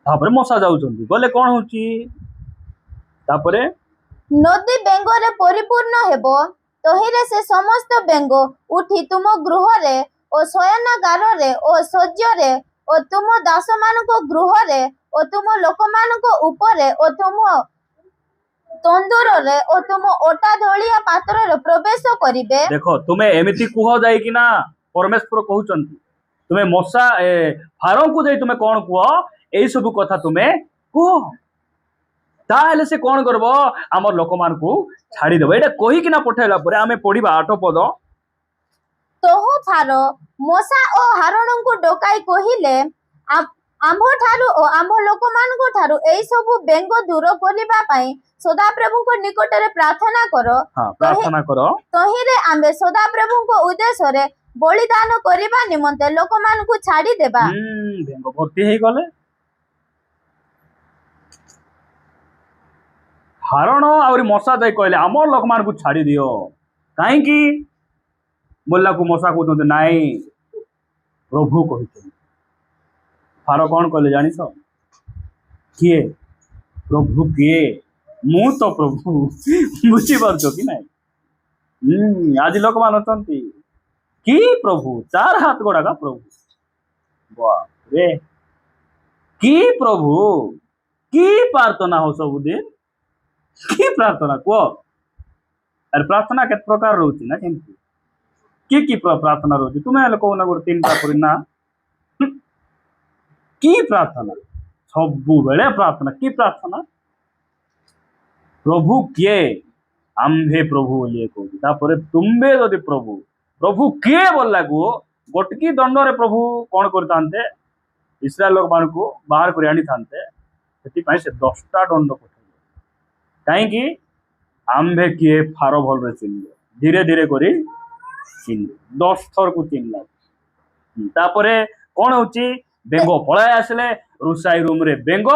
ତାପରେ ମଶା ଯାଉଛନ୍ତି, ଗଲେ କଣ ହଉଛି? ତାପରେ ନଦୀ ବେଙ୍ଗରେ ପରିପୂର୍ଣ୍ଣ ହେବ, ତହିଁରେ ସେ ସମସ୍ତ ବେଙ୍ଗ ଉଠି ତୁମ ଗୃହରେ ଓ ଶୟନାଗାରରେ ଓ ଶଯ୍ୟାରେ ଓ ତୁମ ଦାସମାନଙ୍କ ଗୃହରେ ଓ ତୁମ ଲୋକମାନଙ୍କ ଉପରେ ଓ ତୁମ ତନ୍ଦୁରରେ ଓ ତୁମ ଅଟା ଧଳିଆ ପାତ୍ରରେ ପ୍ରବେଶ କରିବେ। ଦେଖ ତୁମେ ଏମିତି କୁହ ଯାଇକିନା ପରମେଶ୍ୱର କହୁଛନ୍ତି, ତୁମେ ମଶା ଫାରୋଙ୍କୁ ଯାଇ ତୁମେ କଣ କୁହ? ଏଇ ସବୁ କଥା ତୁମେ କୁହ, ତାହେଲେ ସେ କଣ କରିବ? ଆମର ଲୋକମାନଙ୍କୁ ଛାଡିଦେବ। ଏଇଟା କହିକିନା ପଠେଇଲା ପରେ ଆମେ ପଢିବା 8 ପଦ। ତହୁ ଫାରୋ ମଶା ଓ ହାରଣଙ୍କୁ ଡକାଇ କହିଲେ, ଆମ୍ଭଠାରୁ ଓ ଆମ୍ଭ ଲୋକମାନଙ୍କ ଠାରୁ ଏଇ ସବୁ ବେଙ୍ଗ ଦୂର କରିବା ପାଇଁ ସଦାପ୍ରଭୁଙ୍କ ନିକଟରେ ପ୍ରାର୍ଥନା କର। ପ୍ରାର୍ଥନା କର। ତହିଁରେ ଆମ୍ଭେ ସଦାପ୍ରଭୁଙ୍କ ଉଦ୍ଦେଶ୍ୟରେ ବଳିଦାନ କରିବା ନିମନ୍ତେ ଲୋକମାନଙ୍କୁ ଛାଡ଼ିଦେବା। ବେଙ୍ଗ ଭର୍ତ୍ତି ହେଇଗଲେ। ହାରଣ ଆହୁରି ମଶା ଯାଇ କହିଲେ ଆମ ଲୋକମାନଙ୍କୁ ଛାଡି ଦିଅ। କାହିଁକି ବୋଲାକୁ ମଶା କହୁଛନ୍ତି ନାଇଁ, ପ୍ରଭୁ କହିଛନ୍ତି। ଫାରୋ କଣ କହିଲେ ଜାଣିଛ? କିଏ ପ୍ରଭୁ? କିଏ? ମୁଁ ତ ପ୍ରଭୁ। ବୁଝିପାରୁଛ କି ନାଇଁ? ଆଜି ଲୋକମାନେ ଅଛନ୍ତି କି ପ୍ରଭୁ, 4 ହାତ ଗୋଡାକା ପ୍ରଭୁ। ବାପରେ, କି ପ୍ରଭୁ, କି ପ୍ରାର୍ଥନା हो ସବୁଦିନ? କି ପ୍ରାର୍ଥନା କୁହ? ଆରେ ପ୍ରାର୍ଥନା କେତେ ପ୍ରକାର ରହୁଛି ନା କେମିତି? କି ପ୍ରାର୍ଥନା ରହୁଛି? ତୁମେ ହେଲେ କହୁନା ଗୋଟେ 3ଟା ପରି ନା। କି ପ୍ରାର୍ଥନା? ସବୁବେଳେ ପ୍ରାର୍ଥନା। କି ପ୍ରାର୍ଥନା? ପ୍ରଭୁ କିଏ? ଆମ୍ଭେ ପ୍ରଭୁ ବୋଲି କହୁଛି। ତାପରେ ତୁମ୍ଭେ ଯଦି ପ୍ରଭୁ, ପ୍ରଭୁ କିଏ ବୋଲାକୁ ଗୋଟକି ଦଣ୍ଡରେ ପ୍ରଭୁ କଣ କରିଥାନ୍ତେ? ଇସ୍ରାଏଲ ଲୋକମାନଙ୍କୁ ବାହାର କରି ଆଣିଥାନ୍ତେ। ସେଥିପାଇଁ ସେ 10ଟା ଦଣ୍ଡ ପଠେଇଲେ। କାହିଁକି? ଆମ୍ଭେ କିଏ ଫାରୋ ଭଲରେ ଚିହ୍ନିଲେ, ଧୀରେ ଧୀରେ କରି ଚିହ୍ନିଲେ, 10 ଥରକୁ ଚିହ୍ନିଲା। ତାପରେ କଣ ହଉଛି? ବେଙ୍ଗ ପଳାଇ ଆସିଲେ। ରୋଷାଇ ରୁମରେ ବେଙ୍ଗ,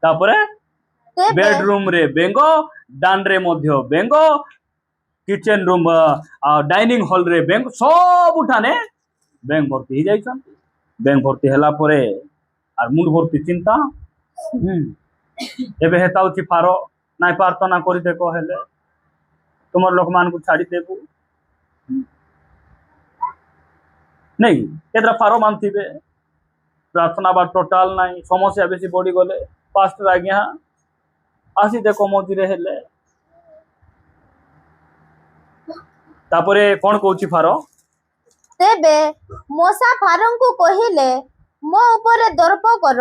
ତାପରେ ବେଡରୁମ ରେ ବେଙ୍ଗ, ଡାନରେ ମଧ୍ୟ ବେଙ୍ଗ, କିଚେନ ରୁମ ଡାଇନିଂ ହଲ ରେ ବେଙ୍ଗ, ସବୁଠାନେ ବେଙ୍ଗ ଭର୍ତ୍ତି ହେଇଯାଇଛନ୍ତି। ବେଙ୍ଗ ଭର୍ତ୍ତି ହେଲା ପରେ আর মুড ভর্তি চিন্তা। ଏବେ ହେତା ହଉଛି ଫାରୋ ନାଇଁ ପ୍ରାର୍ଥନା କରି ଦେଖ, ହେଲେ ତୁମର ଲୋକମାନଙ୍କୁ ଛାଡ଼ିଦେବୁ ନାଇଁ। କେତେଟା ଫାରୋ ମାନଥିବେ, ପ୍ରାର୍ଥନା ବା ଟୋଟାଲ ନାହିଁ। ସମସ୍ୟା ବେଶୀ ବଢିଗଲେ ପାଷ୍ଟର ଆଜ୍ଞା ଆସି ଦେଖ ମଝିରେ ହେଲେ। ତାପରେ କଣ କହୁଛି ଫାରୋ? ତେବେ ମୂଷା ଫାରୋଙ୍କୁ କହିଲେ, ମୋ ଉପରେ ଦର୍ପ କର।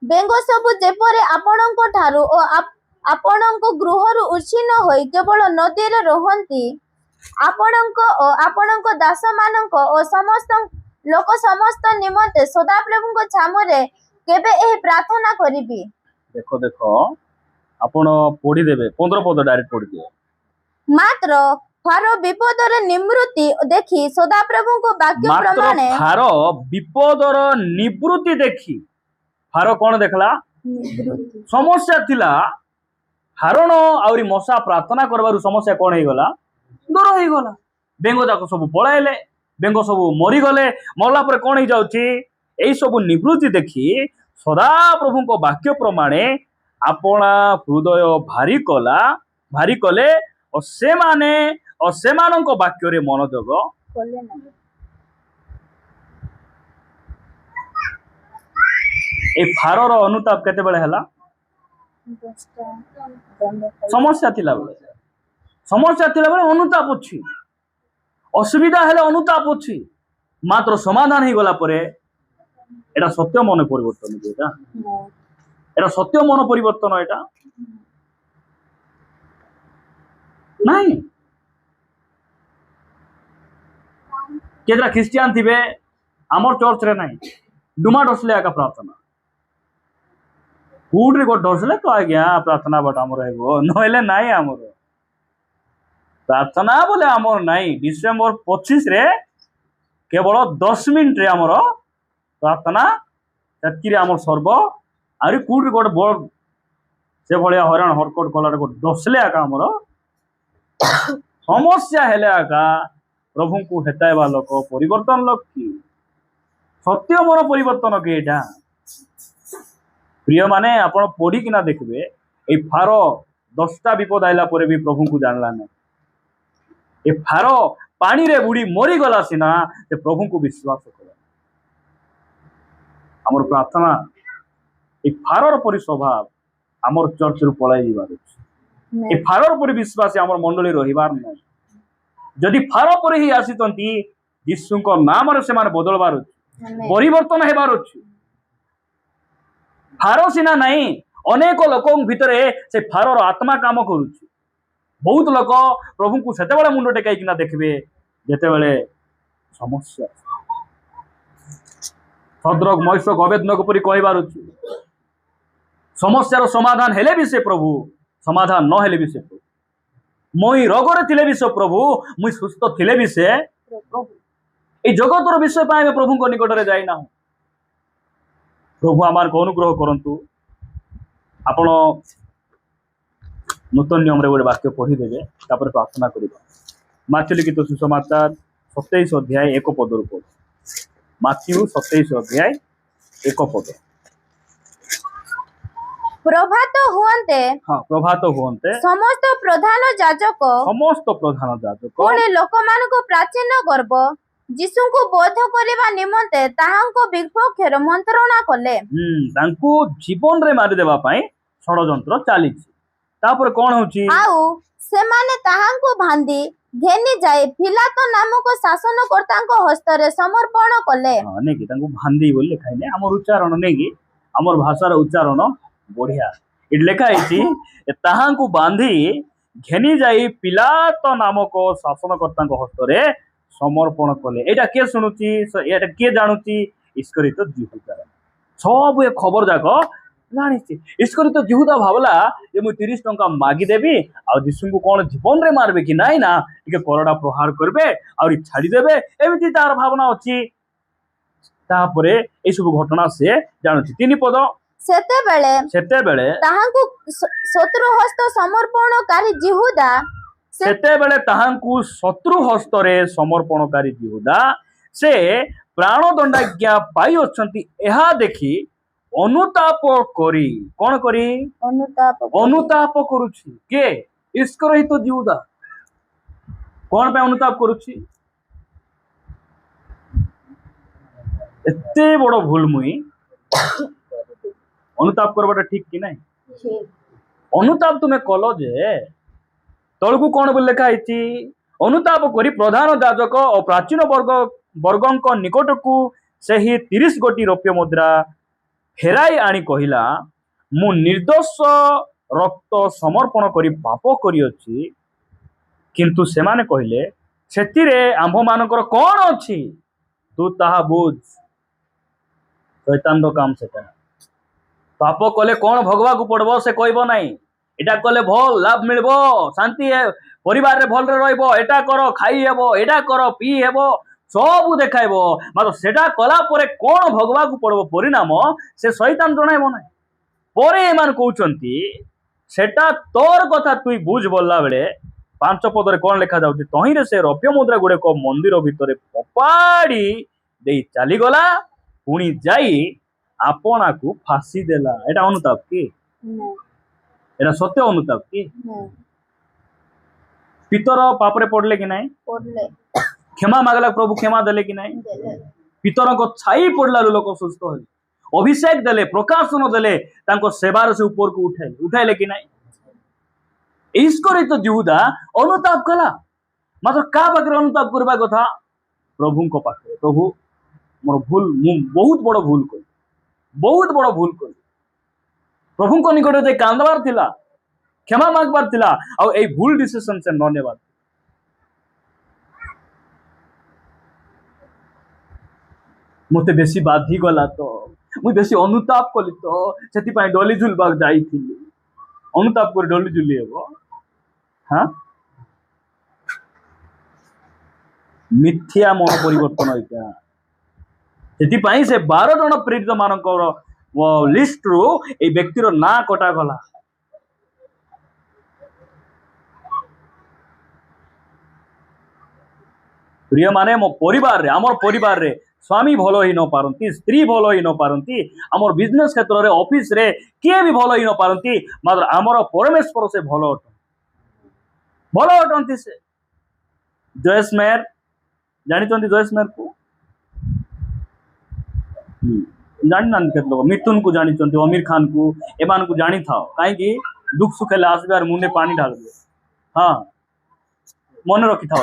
ବେଙ୍ଗ ସବୁ ଯେପରି ଆପଣଙ୍କ ଠାରୁ ଓ ଆପଣଙ୍କ ଗୃହରୁ ଉଚ୍ଛିନ୍ନ ହୋଇ କେବଳ ନଦୀରେ ରହନ୍ତି, ଆପଣଙ୍କ ଓ ଆପଣଙ୍କ ଦାସମାନଙ୍କ ଓ ସମସ୍ତ ଲୋକ ସମସ୍ତ ନିମନ୍ତେ ସଦାପ୍ରଭୁଙ୍କ ଛାମୁରେ କେବେ ଏହି ପ୍ରାର୍ଥନା କରିବି। ଦେଖ ଦେଖ ଆପଣ ପଢିଦେବେ 15 ପଦ ଡାଇରେକ୍ଟ ପଢିଦିଅ। ମାତ୍ର ଫାରୋ ବିପଦର ନିବୃତ୍ତି ଦେଖି ସଦାପ୍ରଭୁଙ୍କ ବାକ୍ୟ ପ୍ରମାଣେ, ଫାରୋ ବିପଦର ନିବୃତ୍ତି ଦେଖି, ଫାରୋ କଣ ଦେଖିଲା? ସମସ୍ୟା ଥିଲା। ହାରଣ ଆହୁରି ମଶା ପ୍ରାର୍ଥନା କରିବାରୁ ସମସ୍ୟା କଣ ହେଇଗଲା? ଦୂର ହେଇଗଲା। ବେଙ୍ଗ ଯାକ ସବୁ ପଳାଇଲେ, ବେଙ୍ଗ ସବୁ ମରିଗଲେ। ମରିଲା ପରେ କଣ ହେଇଯାଉଛି? ଏଇ ସବୁ ନିବୃତ୍ତି ଦେଖି ସଦାପ୍ରଭୁଙ୍କ ବାକ୍ୟ ପ୍ରମାଣେ ଆପଣା ହୃଦୟ ଭାରି କଲେ ଓ ସେମାନଙ୍କ ବାକ୍ୟରେ ମନୋଯୋଗ କଲେ ନାହିଁ। এই ଫାରୋର ଅନୁତାପ କେତେବେଳେ ହେଲା? ସମସ୍ୟା ଥିଲାବେଳେ ଅନୁତାପ ଅଛି। ଅସୁବିଧା ହେଲେ ଅନୁତାପ ଅଛି। ମାତ୍ର ସମାଧାନ ହେଇଗଲା ପରେ এটা সত্য মনে পরিবর্তন। এটা সত্য মনে পরিবর্তন। এটা নাই। কেতটা খ্রিস্টিয়ান থিবে আমার চর্চ রে নাই, ডুমা ডসলে একা প্রার্থনা কোউটরে গোট ডসলে তো আজ্ঞା প্রার্থনা বট আমার হইব, নইলে নাই। আমার প্রার্থনা বলে আমার নাই। ডিসেম্বর 25 রে केवल 10 मिनिट रे आमर प्रार्थना सेतकी आमर सर्व आरी कोड गोटे बड़ से भलिया हरान हरकट कला गोटे दसले आका आमर समस्या हेले आका प्रभु को हेताइबा लोक परिवर्तन लोक की सत्य मोर परिवर्तन के एटा प्रिय माने आपण पढ़ी किना देखबे ए फारो 10टा विपद आइला परे भी प्रभु को जानला ना ए फारो पानी रे बुड़ी मरी गला सिना से प्रभु को विश्वास कर हमर प्रार्थना ए फारोर परि स्वभाव हमर चर्च रु पळाई दिबार ए फारोर परि विश्वास हमर मंडली रहिबार नै जदि फारो परि ही आसीतंती यीशु को नाम रे से माने बदलबार परिवर्तन हेबार अछि फारो सिना नहीं अनेक लोक भितर से फारोर आत्मा काम करुच्ची बहुत लोक प्रभु को सेते बेले मुंड टेकाई किना देखबे जेते बेले समस्या सद्रक मैसक अवेदनक परि कहबार अछि समस्यार समाधान हेले भी से प्रभु समाधान न हेले भी से प्रभु मोई रोगरे थिले भी से प्रभु मुई सुस्थ थिले भी से प्रभु ए जगतर विषय पाए प्रभु को निकट रे जाई ना प्रभु आमार को अनुग्रह करंतु आपण नूतन नियम रे गोटे वाक्य पढ़ी देबे तापर प्रार्थना करिबा माथ्यू लिखित सुसमाचार 27 अध्याय 1 पद रु माथ्यू 27 अध्याय 1 पद प्रभात हुअन्ते हाँ प्रभात हुअन्ते समस्त प्रधान जाजक पुणे लोकमानक प्राचीन गर्व यीशु को बोध करबा निमंते ताहांको विपक्षर मंत्रणा कले तांको जीवन रे मारि देबा पई षडयंत्र चालीछि तापर कोन होछि आउ सेमाने ताहांको भांदी घेनी जाय पिलातो नामक शासनकर्तांको हस्तरे समर्पण कले हां ने कि तांको भांदी बोल लिखाइ ने हमर उच्चारण ने कि हमर भाषार उच्चारण बढ़िया इ लेखा आइछि ताहांको बांधी घेनी जाय पिलातो नामक शासनकर्तांको हस्तरे समर्पण कले एटा के सुनुची एटा के जानुची इस्करित यहूदा सब ए खबर जाक जानिछि इस्करित यहूदा भावला जे मु 30 टंका मागी देबी आ यीशु को कोन जीवन रे मारबे कि नाही ना टिके करडा प्रहार करबे और छाडी देबे एमिति तार भावना अछि तापरे ए सब घटना से जानुछि 3 पद सेते बेले ताहांको शत्रु हस्त समर्पणकारी यहूदा सेते बेले ताहांकु शत्रु हस्तरे समर्पणकारी यहूदा से प्राणदंडाज्ञा पाई अछंती एहा देखि अनुताप करी कोन करी अनुताप करूछि के इसकर ही तो यहूदा कोन पे अनुताप करूछि एते बड़ भूल मुई अनुताप करबाटा ठीक कि नहीं अनुताप तुमे कलो जे तलकू कौन बोल लिखा अनुताप करी प्रधान जाजक और प्राचीन वर्ग निकट को से ही 30 गोटी रौप्य मुद्रा फेराई आनी कहिला मु निर्दोष रक्त समर्पण करी पाप करियछि किंतु से माने कहिले सेतिरे आंभ मानकर कौन अछि तू ताहा बुझ शैतान रो काम सेटा पाप कले कौन भगवा को पड़बो से कहबो नहीं एटा कले भल लाभ मिलबो शांति है परिवार रे भल रे रहबो एटा करो खाई हेबो एटा करो पी हेबो सब देखाइबो मात्र सेटा कला परे कोन भगवा को पड़बो परिणाम से शैतान जणाइबो नै परे एमान कहउचंती सेटा तोर कथा तुई बुझ बोलला बेले 5 पद रे कोन लिखा जाउची तही रे से रौप्य मुद्रा गुडे को मंदिर भितरे पपाड़ी देई चाली गला पुणी जाई आपना को फांसी देला एटा अनुताप की एरा सत्य अनुताप की पितर पापरे पड़ले कि नहीं पड़ले क्षमा मागला प्रभु क्षमा देले कि नहीं पितर को छाई पड़ला लोक सुस्थ हो अभिषेक देले प्रकाशन देले तांको सेवार से ऊपर को उठाइले कि नहीं इसकरे तो यहूदा अनुताप कला मात्र का पाखरे अनुताप करबा कथा प्रभु को पाखरे प्रभु मोर भूल मु बहुत बड़ भूल कर प्रभु को निकट जे कांदबार थिला क्षमा मागबार थिला आ ए भूल डिसीजन से न नेबार मते बेसी बाधी गला तो मु बेसी अनुताप कली तो सेति पय डोली झुलबाक जाईथिली अनुताप कर डोली झुली हेबो हां मिथ्या मन परिवर्तन एटा ସେଥିପାଇଁ ସେ 12 ଜଣ ପ୍ରେରିତ ମାନଙ୍କର लिस्ट रु ए व्यक्तिर ना कटा गला। प्रिय माने मो परिवार रे हमर परिवार रे स्वामी भलो ही न पारंती, स्त्री भलो ही न पारंती, हमर बिजनेस क्षेत्र रे ऑफिस रे किए भी भलो ही न पारंती, मात्र हमर परमेश्वर से भलो अटंती से। जयस मेयर जानी जयस मेयर को जानी ना केत लोग मिथुन को जानी अमीर खान को एमान को जानी था कहीं दुख सुख हेल्ले आसबे और मुंडे पानी ढाल दे। हाँ मन रखी था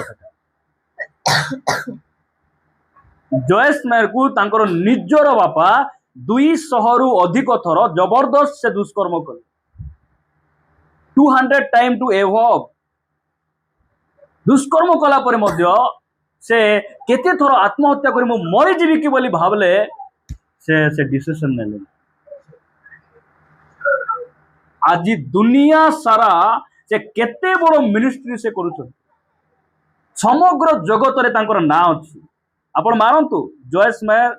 जयस मेयर को तांकर निजर बापा 200 रु अधिक थर जबरदस्त से दुष्कर्म कले 200 टाइम टू एवव दुष्कर्म कला परे मध्य से केते थर आत्महत्या करी मु मरी जीवी की बोली भाबले से डिसीजन नेले। आज दुनिया सारा से केते बड़ मिनिस्ट्री से करूछन समग्र जगत रे तांकर ना अछि। आपण मारंतु जयस मेयर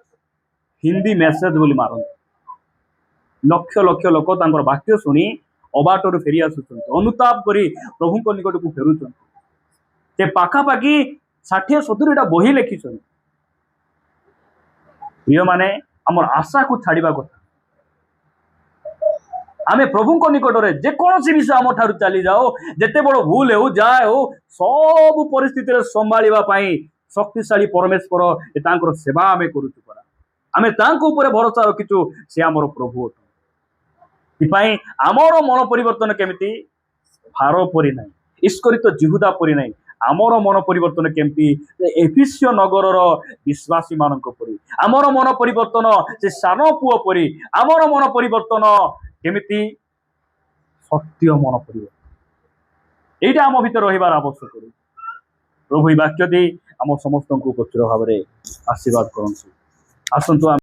हिंदी मेसेज बोली मारंतु लक्ष लक्ष लोक तांकर वाक्य सुनी अबाटर फेरी आसुछन अनुताप करी प्रभु को निकट को फेरुछन। से पाखापाखि 60-70 टा बही लिखिछन। प्रिय माने हमर आशा को छाड़िबा कथा आमे प्रभु को निकट रे जे कोनोसी विषय हम ठारू चली जाओ जेते बड़ भूल हो जाए हो सब परिस्थिति रे संभाळिबा पई शक्तिशाली परमेश्वर ए तांकर सेवा आमे करूछु परा आमे तांको ऊपर भरोसा रखिछु से हमर प्रभु तिपाई हमर मन परिवर्तन केमिति फारो परि नै इस्करित जिहुदा परि नै आमर मन परिवर्तन केमती एफिसियो नगर विश्वासी मानक परी आमर मन परिवर्तन से सान पुओ परी आमर मन परिवर्तन केमिति सत्य मन परिवर्तन एटा आम भीतर रहिबार आवश्यक। प्रभु वाक्य दे आम समस्त को प्रचुर भाव में आशीर्वाद करंतु। आसंतु